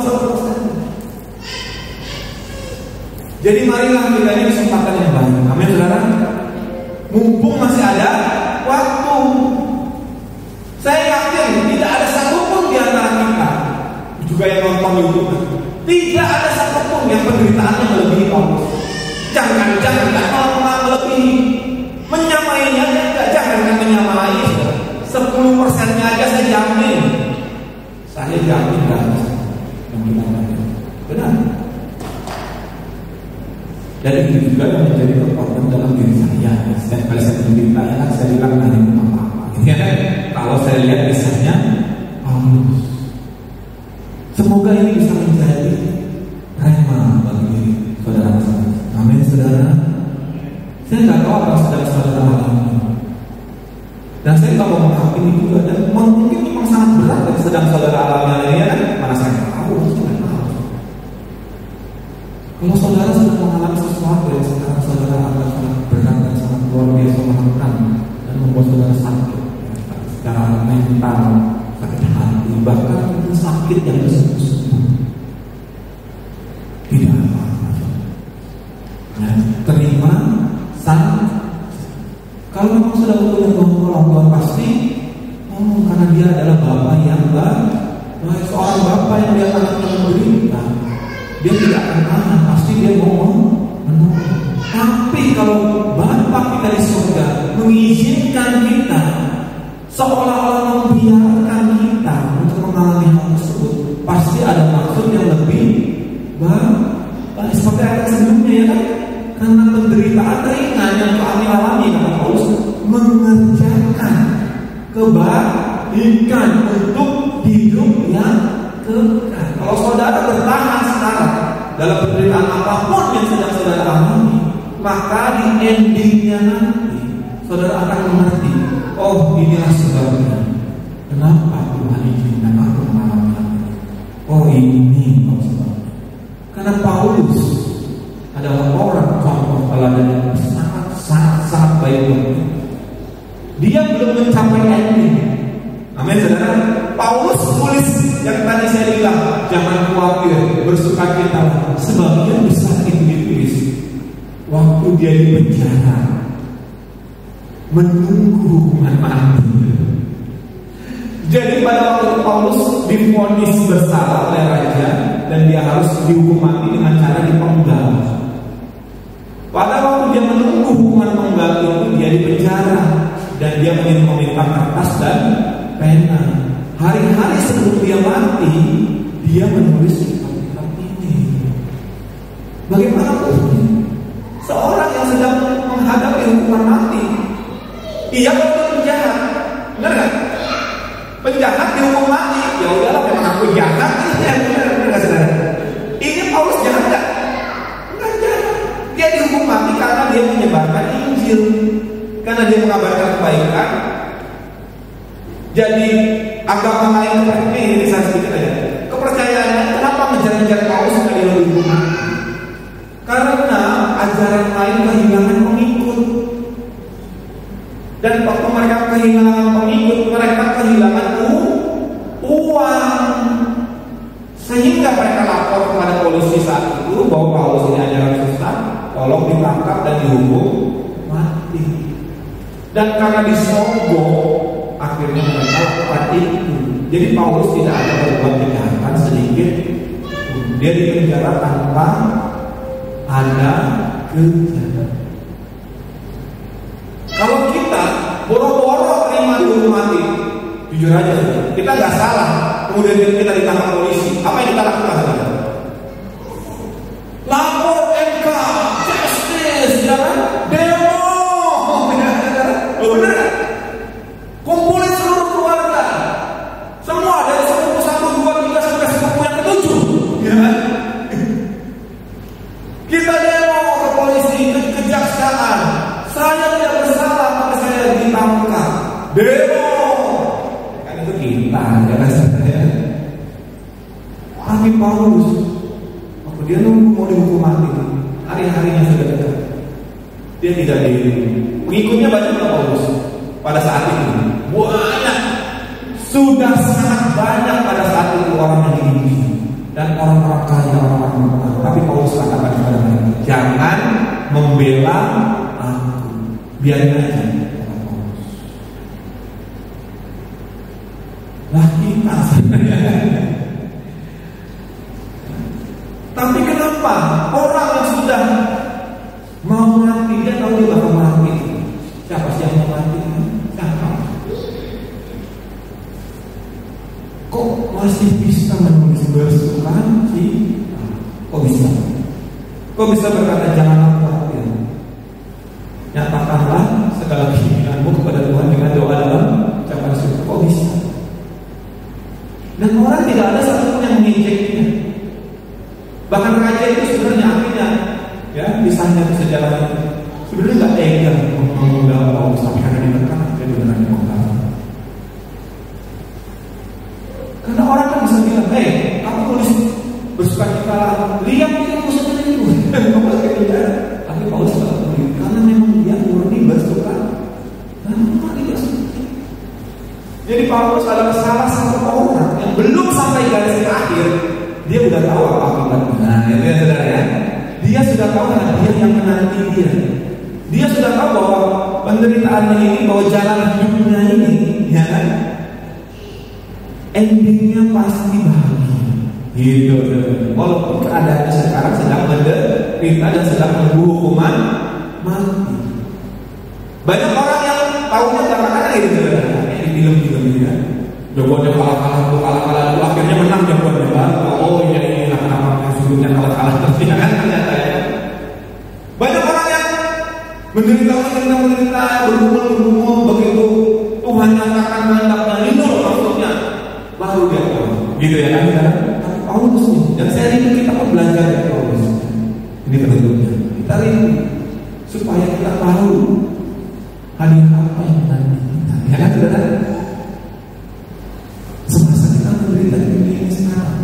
Jadi marilah kita ini kesempatan yang baik, amin saudara. Mumpung masih ada waktu, saya yakin nonton YouTube, tidak ada satupun yang penderitaannya melebihi Paulus. Jangan malah melebihi, menyamainya enggak, jangan menyamai. 10%-nya aja saya jamin kan. Benar. Dan itu juga yang menjadi kekuatan dalam diri saya. Setiap kali saya menderita, saya bilang ada apa-apa. Ya, kalau saya lihat kisahnya Paulus, semoga ini bisa menjadi rema bagi saudara-saudara. Amin, saudara. Saya nggak tahu apa saudara-saudara alami, dan saya nggak mau menghakimi juga. Dan mungkin memang sangat berat yang sedang saudara alami ini, ya. Mana saya tahu, saya tahu. Kalau saudara sedang mengalami sesuatu yang sekarang saudara akan sangat berat dan sangat luar biasa menentukan dan membuat saudara sakit, secara mental, sakit hati, bahkan itu sakit yang bersembuh-sembuh, tidak apa-apa. Nah, terima sangat. Kalau memang sudah punya Tuhan pasti, karena dia adalah Bapa yang baik, seorang Bapa yang dia akan memberikan, dia tidak akan tahan, pasti dia mau menolong. Tapi kalau Bapa kita di surga mengizinkan kita, seolah-olah membiarkan kita untuk mengalami hal tersebut, pasti ada maksud yang lebih baik. Seperti ayat sebelumnya, ya kan? Karena penderitaan ringan yang kami alami, kata Paulus, mengerjakan kebaikan untuk hidup yang kekal. Kalau saudara bertahan sekarang dalam penderitaan apapun yang sedang saudara alami, maka di endingnya nanti saudara akan mengerti, oh inilah sebabnya kenapa Tuhan izinkan aku mengalami ini. Oh ini sebabnya. Karena Paulus adalah orang contoh teladan yang sangat baik. Dia belum mencapai ending. Amin, saudara. Paulus tulis yang tadi saya bilang, jangan khawatir, bersukacita, sebab dia bisa ditulis waktu dia di penjara, menunggu hukuman mati. Jadi pada waktu Paulus divonis bersalah oleh raja dan dia harus dihukum mati dengan cara dipenggal. Pada waktu dia menunggu hukuman penggal itu, dia di penjara dan dia meminta kertas dan pena. Hari-hari sebelum dia mati, dia menulis kitab ini. Bagaimanapun seorang yang sedang menghadapi hukuman mati, ia bukan penjahat, benar nggak? Penjahat dihukum mati, ya udahlah memang aku jahat, benar nggak saudara? Ini Paulus jahat nggak? Bukan jahat. Dia dihukum mati karena dia menyebarkan Injil, karena dia mengabarkan kebaikan. Jadi agama lain seperti ini saya sedikit aja. Kepercayaannya kenapa mengejar-ngejar Paulus supaya dia dihukum mati? Karena ajaran lain kehilangan pengikut. Dan waktu mereka kehilangan pengikut, mereka kehilangan uang. Sehingga mereka lapor kepada polisi saat itu bahwa Paulus ini ajaran sesat, tolong ditangkap dan dihukum mati. Dan karena disogok, akhirnya mereka lakukan itu. Jadi Paulus tidak ada berbuat kejahatan sedikit. Dia dipenjara tanpa ada kejahatan. Kalau kita boro-boro terima dihukum mati, jujur aja, kita nggak salah. Kemudian kita ditangkap polisi, apa yang kita lakukan? Lapor MK, justice, ya kan? Demo, benar? Kumpulin seluruh keluarga, semua dari sepupu 1, 2, 3 sampai sepupu yang ke-7, ya kan? Kita demo ke polisi, ke kejaksaan. Saya tidak bersalah, tapi saya ditangkap. Demo, kan itu kita, ya kan? Tapi Paulus, waktu dia nunggu mau dihukum mati, hari-harinya sudah dekat. Dia tidak pengikutnya banyak nggak Paulus pada saat itu? Banyak, sudah sangat banyak pada saat itu orang yang diikuti dan orang-orang kaya, orang-orang mampu. Tapi Paulus katakan kepada mereka, jangan membela aku, biarin aja. Lah kita sebenarnya Kenapa? Orang yang sudah mau mati, dia tahu dia bakal mati. Siapa sih yang mau mati? Siapa? Kok masih bisa menulis bersuka cita? Kok bisa? Kok bisa berkata jangan khawatir? Nyatakanlah segala keinginanmu kepada Tuhan dengan doa dalam ucapan syukur. Kok bisa? Dan orang tidak ada satupun yang mengejeknya. Bahkan raja itu sebenarnya akhirnya, ya, misalnya itu sejarahnya sebenarnya nggak tega mengundang Paulus sampai karena ditekan dia benar dibongkar. Karena orang kan bisa bilang, hei, kamu tulis bersukacita, lihat itu maksudnya itu, Paulus kayak gitu. Tapi Paulus tidak peduli karena memang dia murni bersuka. Dan memang tidak suka. Jadi Paulus adalah salah satu orang yang belum sampai garis akhir. Dia sudah tahu apa akibatnya. Nah, itu ya saudara ya. Dia sudah tahu hadiah yang menanti dia. Dia sudah tahu bahwa penderitaannya ini, bahwa jalan hidupnya ini, ya kan, endingnya pasti bahagia. Gitu. Walaupun keadaannya sekarang sedang menderita dan sedang menunggu hukuman mati. Banyak orang yang tahunya karena itu di film-film ini ya. Jagoannya kalah-kalah tuh akhirnya menang jagoannya baru. Oh iya ini nama-nama sebelumnya kalah-kalah tapi kan ternyata ya. Banyak orang yang menderita bergumul begitu Tuhan nyatakan kehendaknya ini loh maksudnya baru dia tahu. Gitu ya kan? Tapi Paulus nih, dan saya rindu kita pun belajar dari Paulus. Ini tentunya kita rindu supaya kita tahu hadiah apa yang menanti kita. Ya kan saudara? Semasa kita menderita di dunia ini sekarang,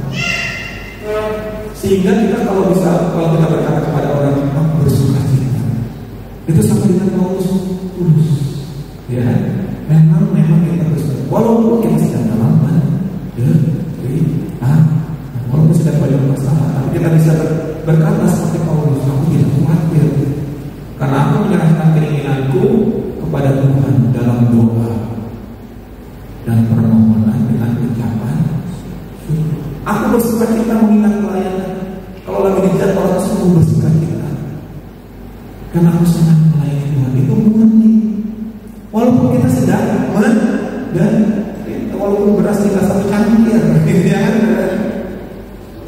sehingga kita kalau kita berkata kepada orang yang bersuka cita, itu sama dengan Paulus tulus, ya. Memang kita bersuka, walaupun kita sedang dalam walaupun sedang banyak masalah, tapi kita bisa berkata seperti Paulus, aku tidak khawatir, karena aku menyerahkan keinginanku kepada Tuhan dalam doa dan permohonan dengan ucapan syukur. Aku bersuka cita mengingat pelayanan. Kalau lagi di jalan orang semua bersuka cita, karena aku senang melayani Tuhan. Itu murni. Walaupun kita sedang dan walaupun beras kita satu cangkir, ya kan?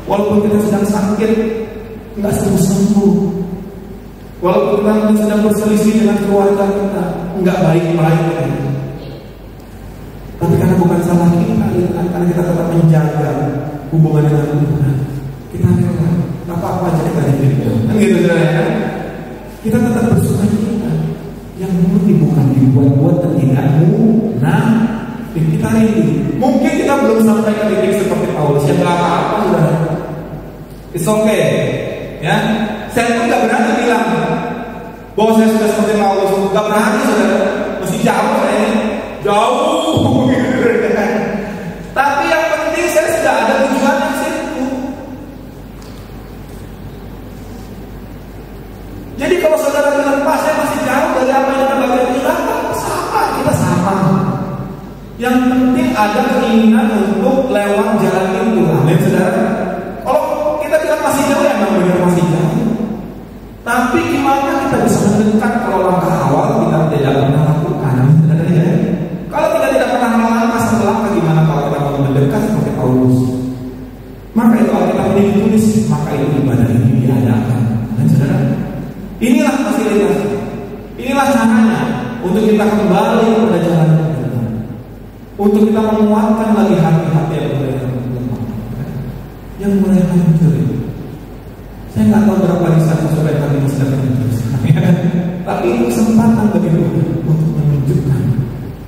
Walaupun kita sedang sakit, nggak sembuh-sembuh. Walaupun kita sedang berselisih dengan keluarga kita, nggak baik-baik. Tapi karena bukan salah kita, karena kita tetap menjaga hubungan dengan Tuhan, kita rela apa-apa aja kita hidup. Kan gitu ya? Kita tetap bersuka cita. Yang murni bukan dibuat-buat dan tidak munafik. Kita rindu. Mungkin kita belum sampai ke titik seperti Paulus. Ya nggak apa-apa sudah. It's okay. Ya, saya pun nggak berani bilang bahwa saya sudah seperti Paulus. Nggak berani saudara. Masih jauh saya. Jauh. Tapi yang penting saya sudah ada tujuan di situ. Jadi kalau saudara bilang, Pak, saya masih jauh dari apa yang kita baca bilang, kita sama. Yang penting ada keinginan untuk lewat jalan itu. Amin, saudara. Kalau kita bilang masih jauh, ya memang benar masih jauh. Tapi gimana kita bisa mendekat kalau langkah awal kita tidak pernah lakukan? Amin, saudara ya. Kalau kita tidak pernah melangkah satu langkah, gimana kalau kita mau mendekat seperti Paulus? Maka itu Alkitab ini ditulis, maka itu ibadah ini diadakan. Dan saudara, inilah fasilitas, inilah caranya untuk kita kembali kepada jalan Tuhan, untuk kita menguatkan lagi hati-hati yang mulai hancur. Saya nggak tahu berapa di sana supaya kami bisa hancur, tapi itu kesempatan bagi Tuhan untuk menunjukkan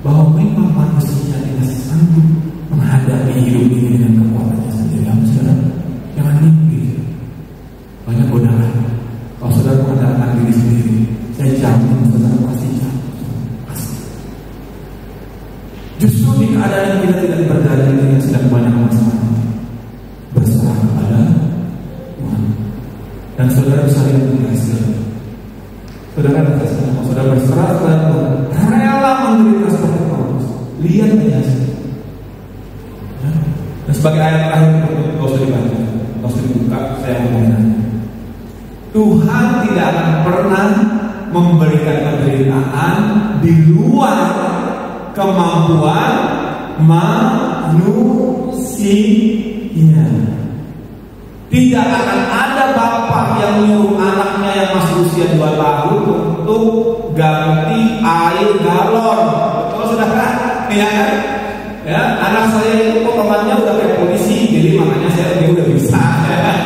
bahwa memang manusia tidak sanggup menghadapi hidup ini dengan kekuatannya sendiri. Jangan mimpi. Banyak godaan. Kalau saudara mengandalkan diri sendiri, saya jamin saudara pasti jatuh. Pasti. Justru di keadaan kita tidak berdaya dengan sedang banyak masalah, berserah kepada Tuhan. Dan saudara bisa lihat berhasil. Saudara berserah kepada Tuhan, rela menderita seperti Paulus. Lihat aja. Dan sebagai ayat terakhir, nggak usah dibaca, nggak usah dibuka, saya mau ngomongin. memberikan penderitaan di luar kemampuan manusia. Tidak akan ada bapak yang menyuruh anaknya yang masih usia 2 tahun untuk ganti air galon. Betul saudara? Ya kan? Ya, anak saya itu potongannya udah kayak polisi, jadi makanya dia udah bisa. Ya kan?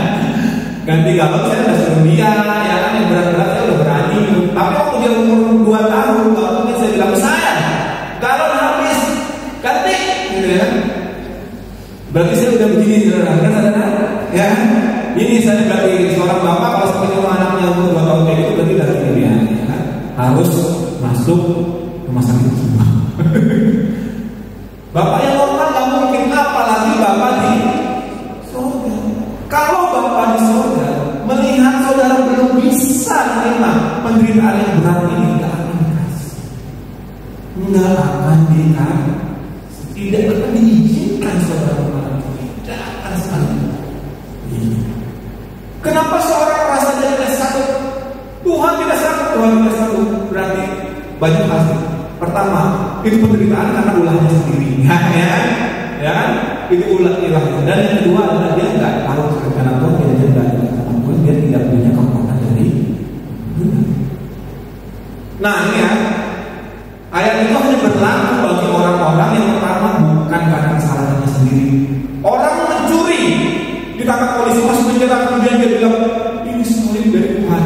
Ganti galon saya udah suruh dia, ya kan, yang berat-berat saya udah berani. Tapi waktu dia umur 2 tahun, kalau mungkin saya bilang, saya galon habis, ganti, gitu ya. Berarti saya udah begini, saudara, kan saudara? Ya, ini saya berarti seorang bapak kalau sampai nyuruh anaknya umur 2 tahun kayak itu berarti udah pilihan, ya kan? Harus masuk rumah sakit semua. Bapak yang normal nggak mungkin, apalagi bapak di surga. Kalau bapak di surga melihat saudara belum bisa menerima penderitaan yang berat ini, nggak akan dikasih, nggak akan dikasih, tidak akan diizinkan saudara mengalami, tidak akan sekali. Kenapa seorang merasa dia tidak sanggup? Tuhan tidak sanggup, Tuhan tidak sanggup. Berarti banyak hal. Pertama, itu penderitaan karena ulahnya sendiri, ya kan? Itu ulah. Dan yang kedua adalah dia nggak tahu karena Tuhan dia nggak ada kemampuan, dia tidak punya kekuatan dari Tuhan. Nah ini ya, ayat itu hanya berlaku bagi orang-orang yang pertama bukan karena kesalahannya sendiri. Orang mencuri, ditangkap polisi masuk penjara, kemudian dia bilang ini semua dari Tuhan.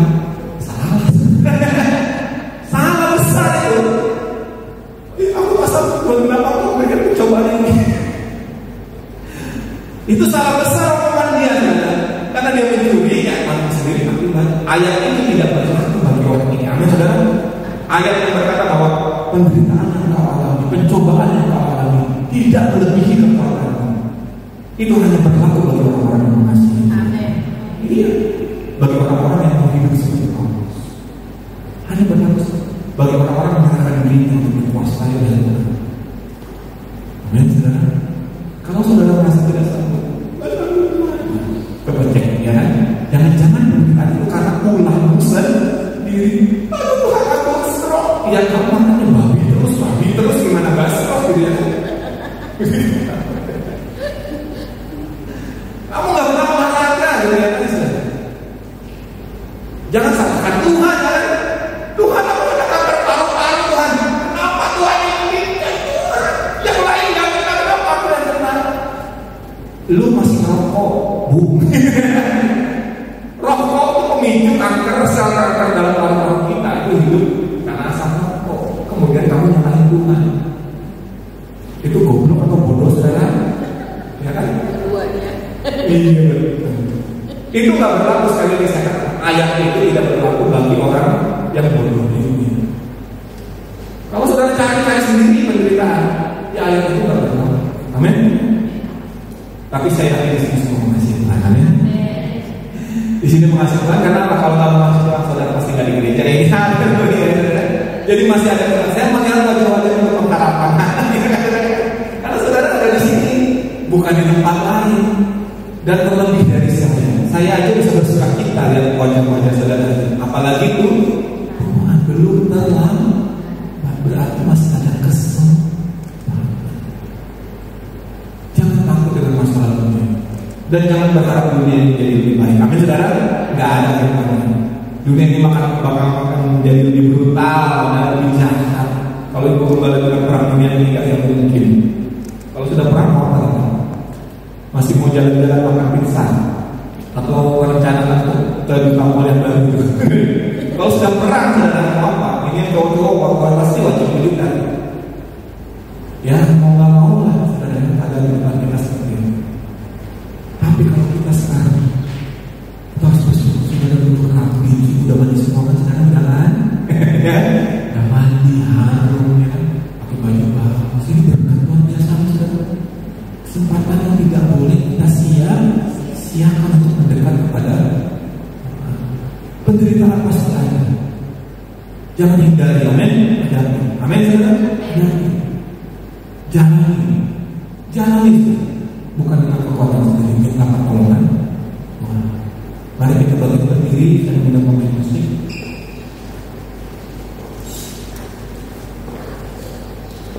Salah. Salah besar itu. Aku pasal kenapa aku memberikan pencobaan ini? Itu salah besar omongan dia, karena dia mencuri, ya mati sendiri akibat. Ayat ini tidak berlaku bagi orang ini. Amin, saudara. Ayat yang berkata bahwa penderitaan yang kau alami, pencobaan yang kau alami tidak melebihi kekuatanmu. Itu hanya berlaku bagi orang-orang yang mengasihi. Amin. Iya, bagi orang-orang yang mau hidup seperti Paulus. Hanya berlaku bagi orang-orang yang menyerahkan dirinya untuk dikuasai oleh Tuhan. Amin, saudara. Kalau saudara merasa tidak sanggup, kebecek, ya kan? Jangan-jangan penderitaan itu karena ulahmu sendiri. Aduh, Tuhan, aku stroke. Ya, kamu makanya babi terus gimana gak stroke gitu ya? Kamu gak pernah olahraga gitu ya? Jangan salahkan Tuhan, kan? Tuhan, aku udah kanker paru-paru, Tuhan. Kenapa Tuhan ini? Yang lain gak kena, kenapa aku yang kena? Lu masih rokok, Bu. Rokok itu pemicu kanker, sel kanker dalam paru-paru kita itu hidup karena asap rokok. Kemudian kamu nyalahin Tuhan. Itu goblok atau bodoh, saudara? Ya kan? Keduanya. Iya, betul. Itu gak berlaku sekali lagi saya katakan. Ayat itu tidak berlaku bagi orang yang bodoh di dunia. Kalau saudara cari sendiri penderitaan, ya ayat itu gak berlaku. Amin. Tapi saya yakin di sini semua mengasihi Tuhan. Amin. Di sini mengasihi Tuhan karena apa? Kalau nggak mengasihi Tuhan, saudara pasti nggak di gereja ini. Jadi masih ada Tuhan. Saya mengenal wajah-wajah untuk pengharapan. Karena saudara ada di sini, bukan di tempat lain. Dan terlebih dari saya aja bisa bersuka cita lihat wajah-wajah saudara. Apalagi itu Tuhan belum terlambat, berarti masih ada kesempatan. Jangan takut dengan masalah dunia, dan jangan berharap dunia ini jadi lebih baik. Amin, saudara. Nggak ada kedepannya. Dunia ini bakal menjadi lebih brutal dan lebih jahat. Kalau ibu kembali dengan perang dunia ini nggak yang mungkin. Kalau sudah perang apa? Masih mau jalan-jalan makan pizza atau rencana ke kampung yang baru. Kalau sudah perang sudah apa? Ini yang cowok-cowok pasti wajib militer. Ya mau nggak mau lah sudah ada di depan kita seperti ini. Tapi kalau kita sekarang kita harus bersyukur sudah rapi, udah mandi semua kan sekarang jalan, ya, udah mandi harum ya, pakai baju baru. Ini berkat Tuhan biasa sudah. Kesempatan yang tidak boleh kita sia-siakan untuk mendekat kepada penderitaan pasti ada. Jangan hindari, amin. Amin, saudara. Jalani. Bukan dengan kekuatan sendiri, minta pertolongan. Mari kita balik berdiri dan minta pemain musik.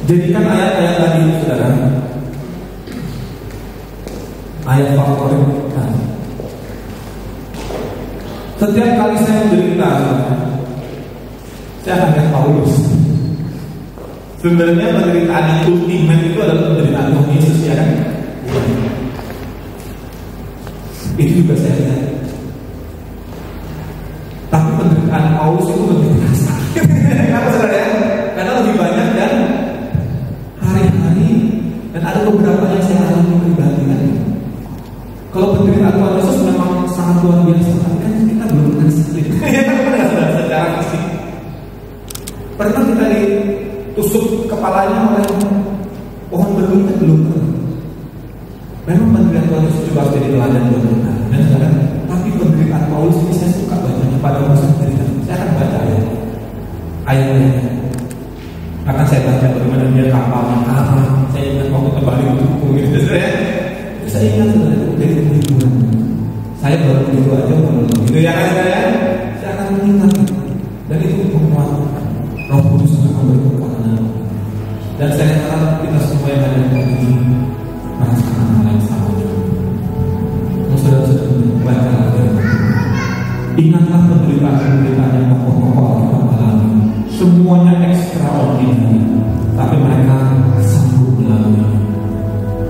Jadikan ayat-ayat tadi, saudara, ayat favorit kita. Setiap kali saya menderita, saya akan lihat Paulus. Sebenarnya penderitaan yang ultimate itu adalah penderitaan Tuhan Yesus, ya kan? Itu juga saya lihat. Tapi penderitaan Paulus itu lebih terasa. Kenapa, saudara ya? Karena lebih banyak dan hari-hari, dan ada beberapa yang saya alami pribadi kan. Kalau penderitaan Tuhan Yesus memang sangat luar biasa, tapi kan kita belum pernah sakit. Ya kan, pernah secara fisik. Pernah kita ditusuk kepalanya oleh pohon beringin, kan belum pernah. Memang penderitaan Tuhan Yesus juga harus jadi teladan buat kita. Dan sekarang, tapi penderitaan Paulus ini saya suka bacanya pada masa penderitaan. Saya akan baca ayat-ayatnya. Akan saya baca bagaimana dia kapalnya karam. Saya ingat waktu kembali untuk hukum gitu ya. Saya ingat sebenarnya itu dari hiburan. Saya baru begitu aja gitu ya kan saya. Saya akan mengingat dan itu menguatkan. Roh Kudus akan berkekuatan. Dan saya harap kita semua yang ada di sini merasakan hal yang sama. Saudara-saudara membaca Alkitab. Ingatlah penderitaan-penderitaan yang pokok-pokok kita alami. Semuanya ekstraordinari, tapi mereka sanggup melalui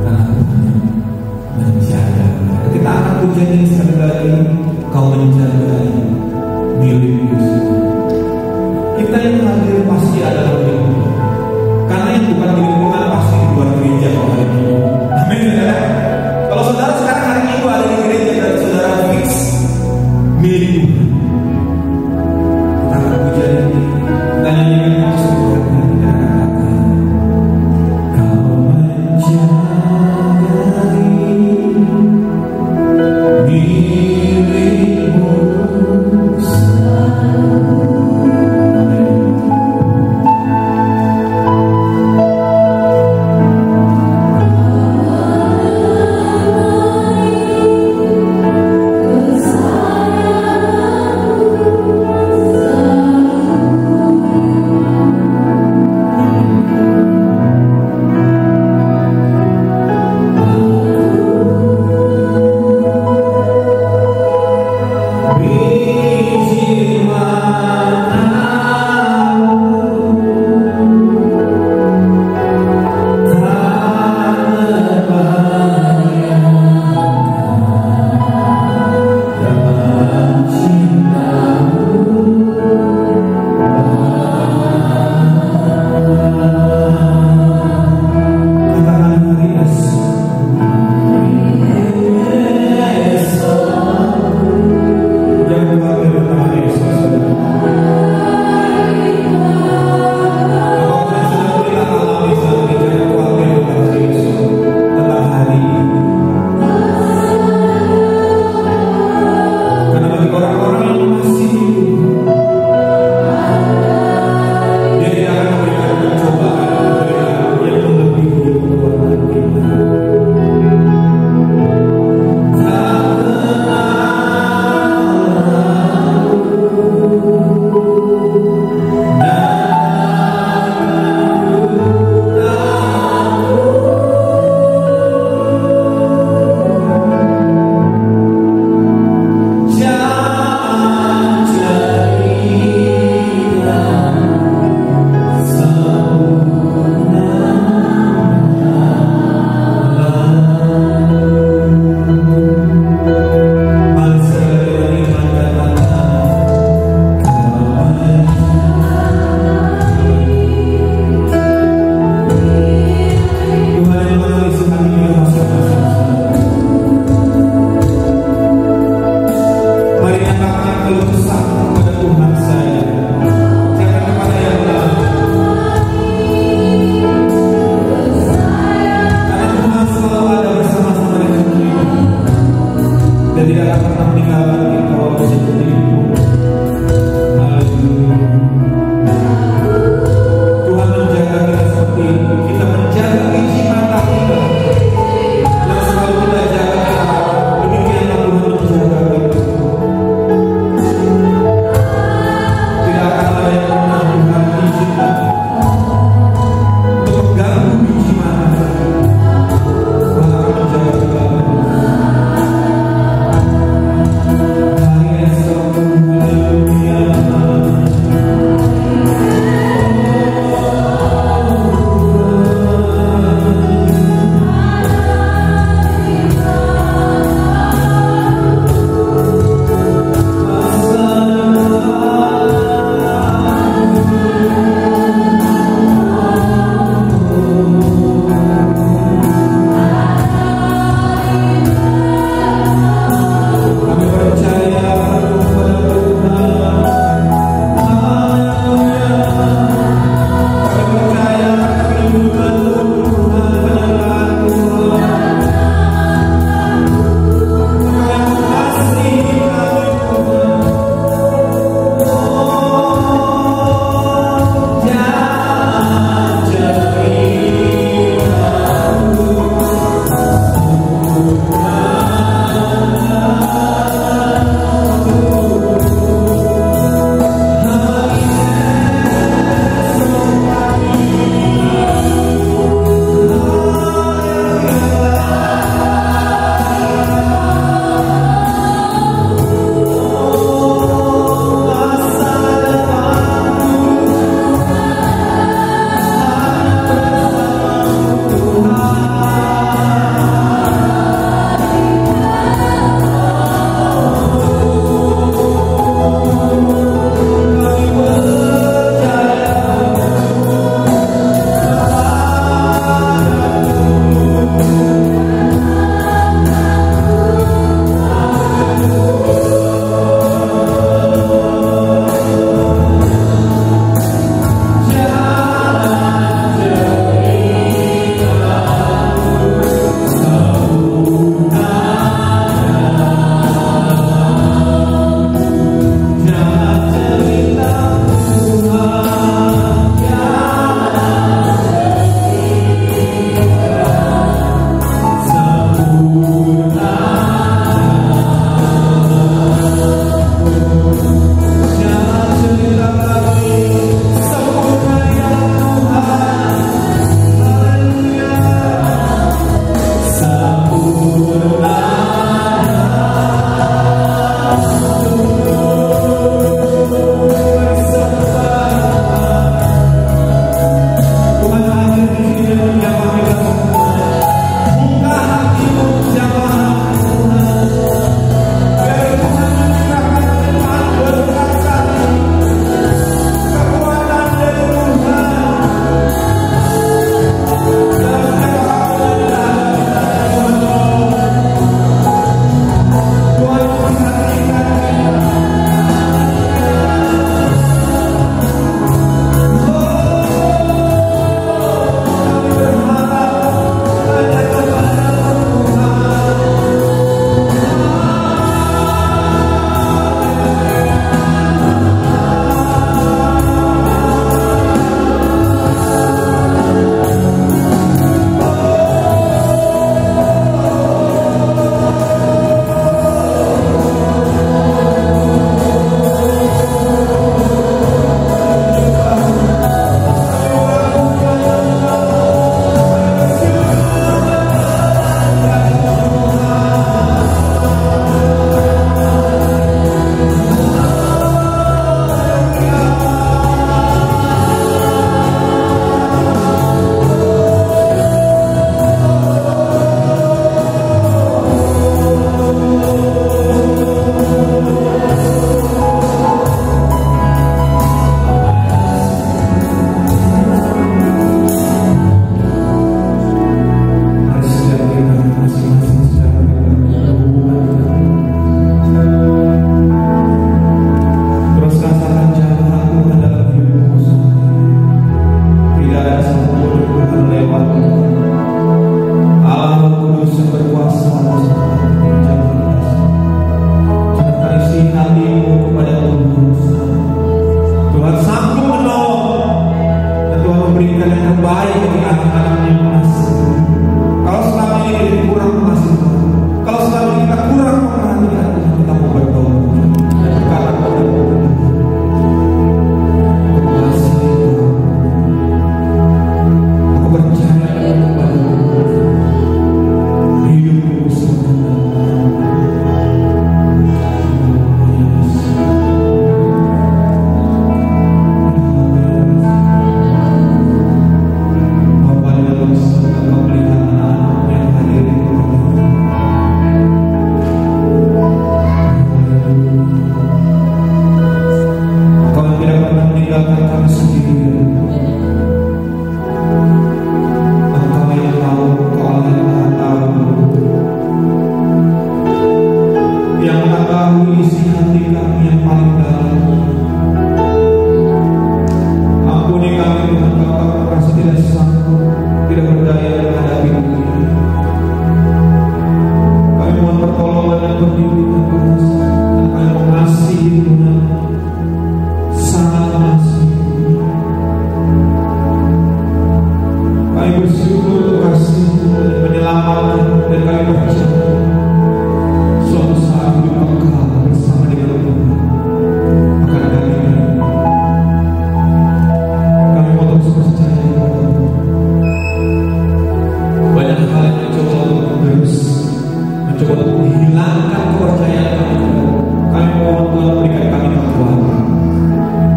karena Tuhan menjaga. Kita akan pujian ini sekali lagi. Kau menjaga milikku. Kita yang hadir pasti adalah milikmu. Karena yang bukan milikmu kan pasti di luar gereja kalau hari ini. Amin, saudara. Kalau saudara sekarang hari ini ada di gereja dan saudara fix milikmu. Kita akan pujian ini. Kita nyanyikan maksud Tuhan yang kita katakan. Kau menjaga milikmu selalu. Kau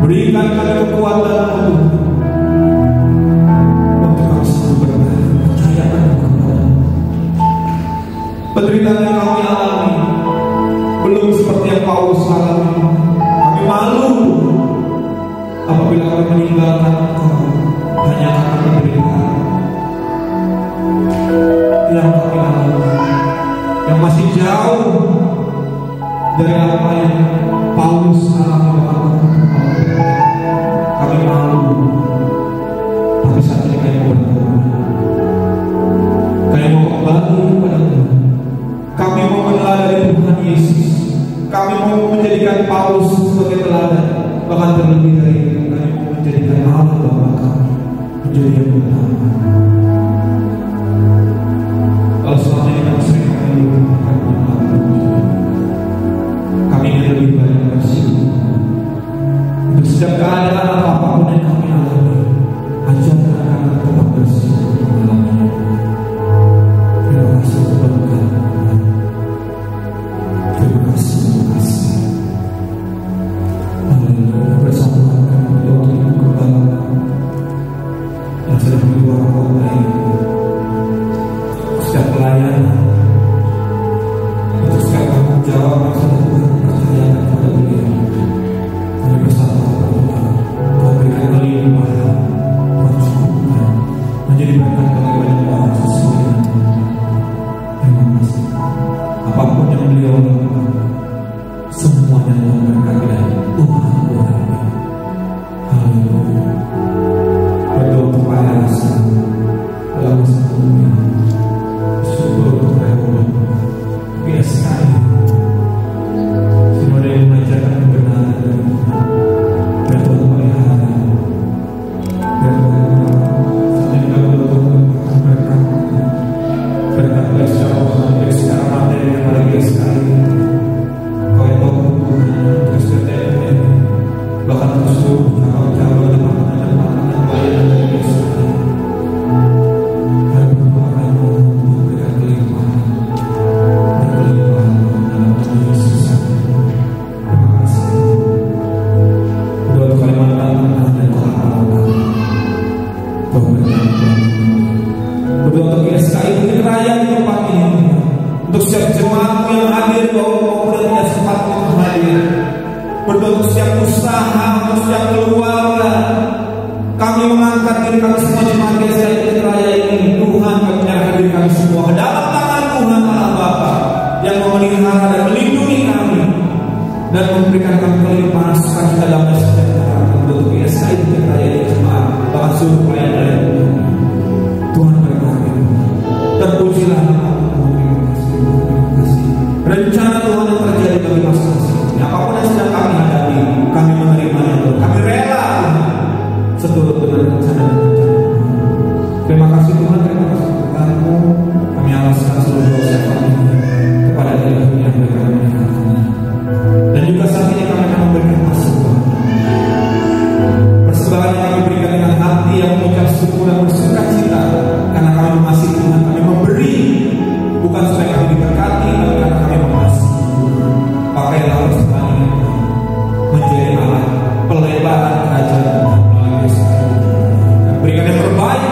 Berikan kami kekuatan untuk kami selalu percaya kepada penderitaan yang kami alami belum seperti yang Paulus alami. Kami malu apabila kami meninggalkan Engkau hanya karena penderitaan yang kami alami, yang masih jauh dari apa yang Paulus alami. Kami malu, tapi saat ini kami mau bertobat. Kami mau kembali kepada Tuhan. Kami mau meneladani Tuhan Yesus. Kami mau menjadikan Paulus sebagai teladan. Bahkan terlebih dari itu, kami mau menjadikan Allah Bapa kami menjadi yang utama. Kalau selama ini kami sering melupakan kami ingin lebih banyak bersyukur. Untuk setiap keadaan apapun yang kami alami, ajarkan kami tetap bersyukur mengalaminya. Terima kasih Tuhan. Terima kasih. Haleluya. Bersama kami berdoa untuk kembali yang sedang di luar kota ini. Setiap pelayanan, untuk setiap tanggung jawab yang sudah Tuhan percayakan kepada beliau. Kami bersama berdoa, Tuhan berikan kelimpahan, percukupan, menjadi berkat bagi banyak orang sesuai dengan Tuhan. Terima kasih. Apapun yang beliau lakukan, semuanya Tuhan berkati dan Tuhan berkati. Haleluya. Berdoa untuk pelayanan dalam masa dunia. Syukur untuk Tuhan. Biasa sekali. Semua yang mengajarkan kebenaran dari Tuhan. Biar Tuhan melihara. Biar Tuhan sampai kita berdoa akan berkat. Berkat baik secara rohani, baik secara materi, kepada dia sekali. Kau yang tahu kebutuhannya, terus bertanya bahkan terus jauh dan makanan pelayanan dari dia sekali. Kami berdoakan Tuhan memberikan kelimpahan. Berdoa untuk GSKI Bukit Raya di tempat ini, untuk setiap jemaat yang hadir maupun yang tidak sempat untuk hadir. Berdoa untuk setiap usaha, untuk setiap keluarga. Kami mengangkat diri kami semua jemaat GSKI Bukit Raya ini. Tuhan, kami menyerahkan diri kami semua ke dalam tangan Tuhan Allah Bapa yang memelihara dan melindungi kami dan memberikan kami kelimpahan sukacita damai sejahtera. Untuk GSKI Bukit Raya ini jemaat, bahkan seluruh pelayan Tuhan berkati. Terpujilah nama Tuhan. Terima kasih. Rencana Tuhan yang terjadi bagi masing-masing. Apapun yang sedang kami hadapi, kami menerimanya Tuhan. Kami rela seturut dengan rencana dan rencana. Terima kasih Tuhan. Terima kasih berkat-Mu. Kami alaskan seluruh dosa kami kepada Dia yang berkat-Nya. Dan juga saat ini kami akan memberikan masukan. Persembahan yang kami berikan dengan hati yang mengucap syukur dan bersuka cita karena kami mengasihi Tuhan. Kami memberi bukan supaya kami diberkati, tapi karena kami mengasihi. Pakailah persembahan ini menjadi alat pelebaran kerajaan Tuhan melalui Yesus. Dan berikan yang terbaik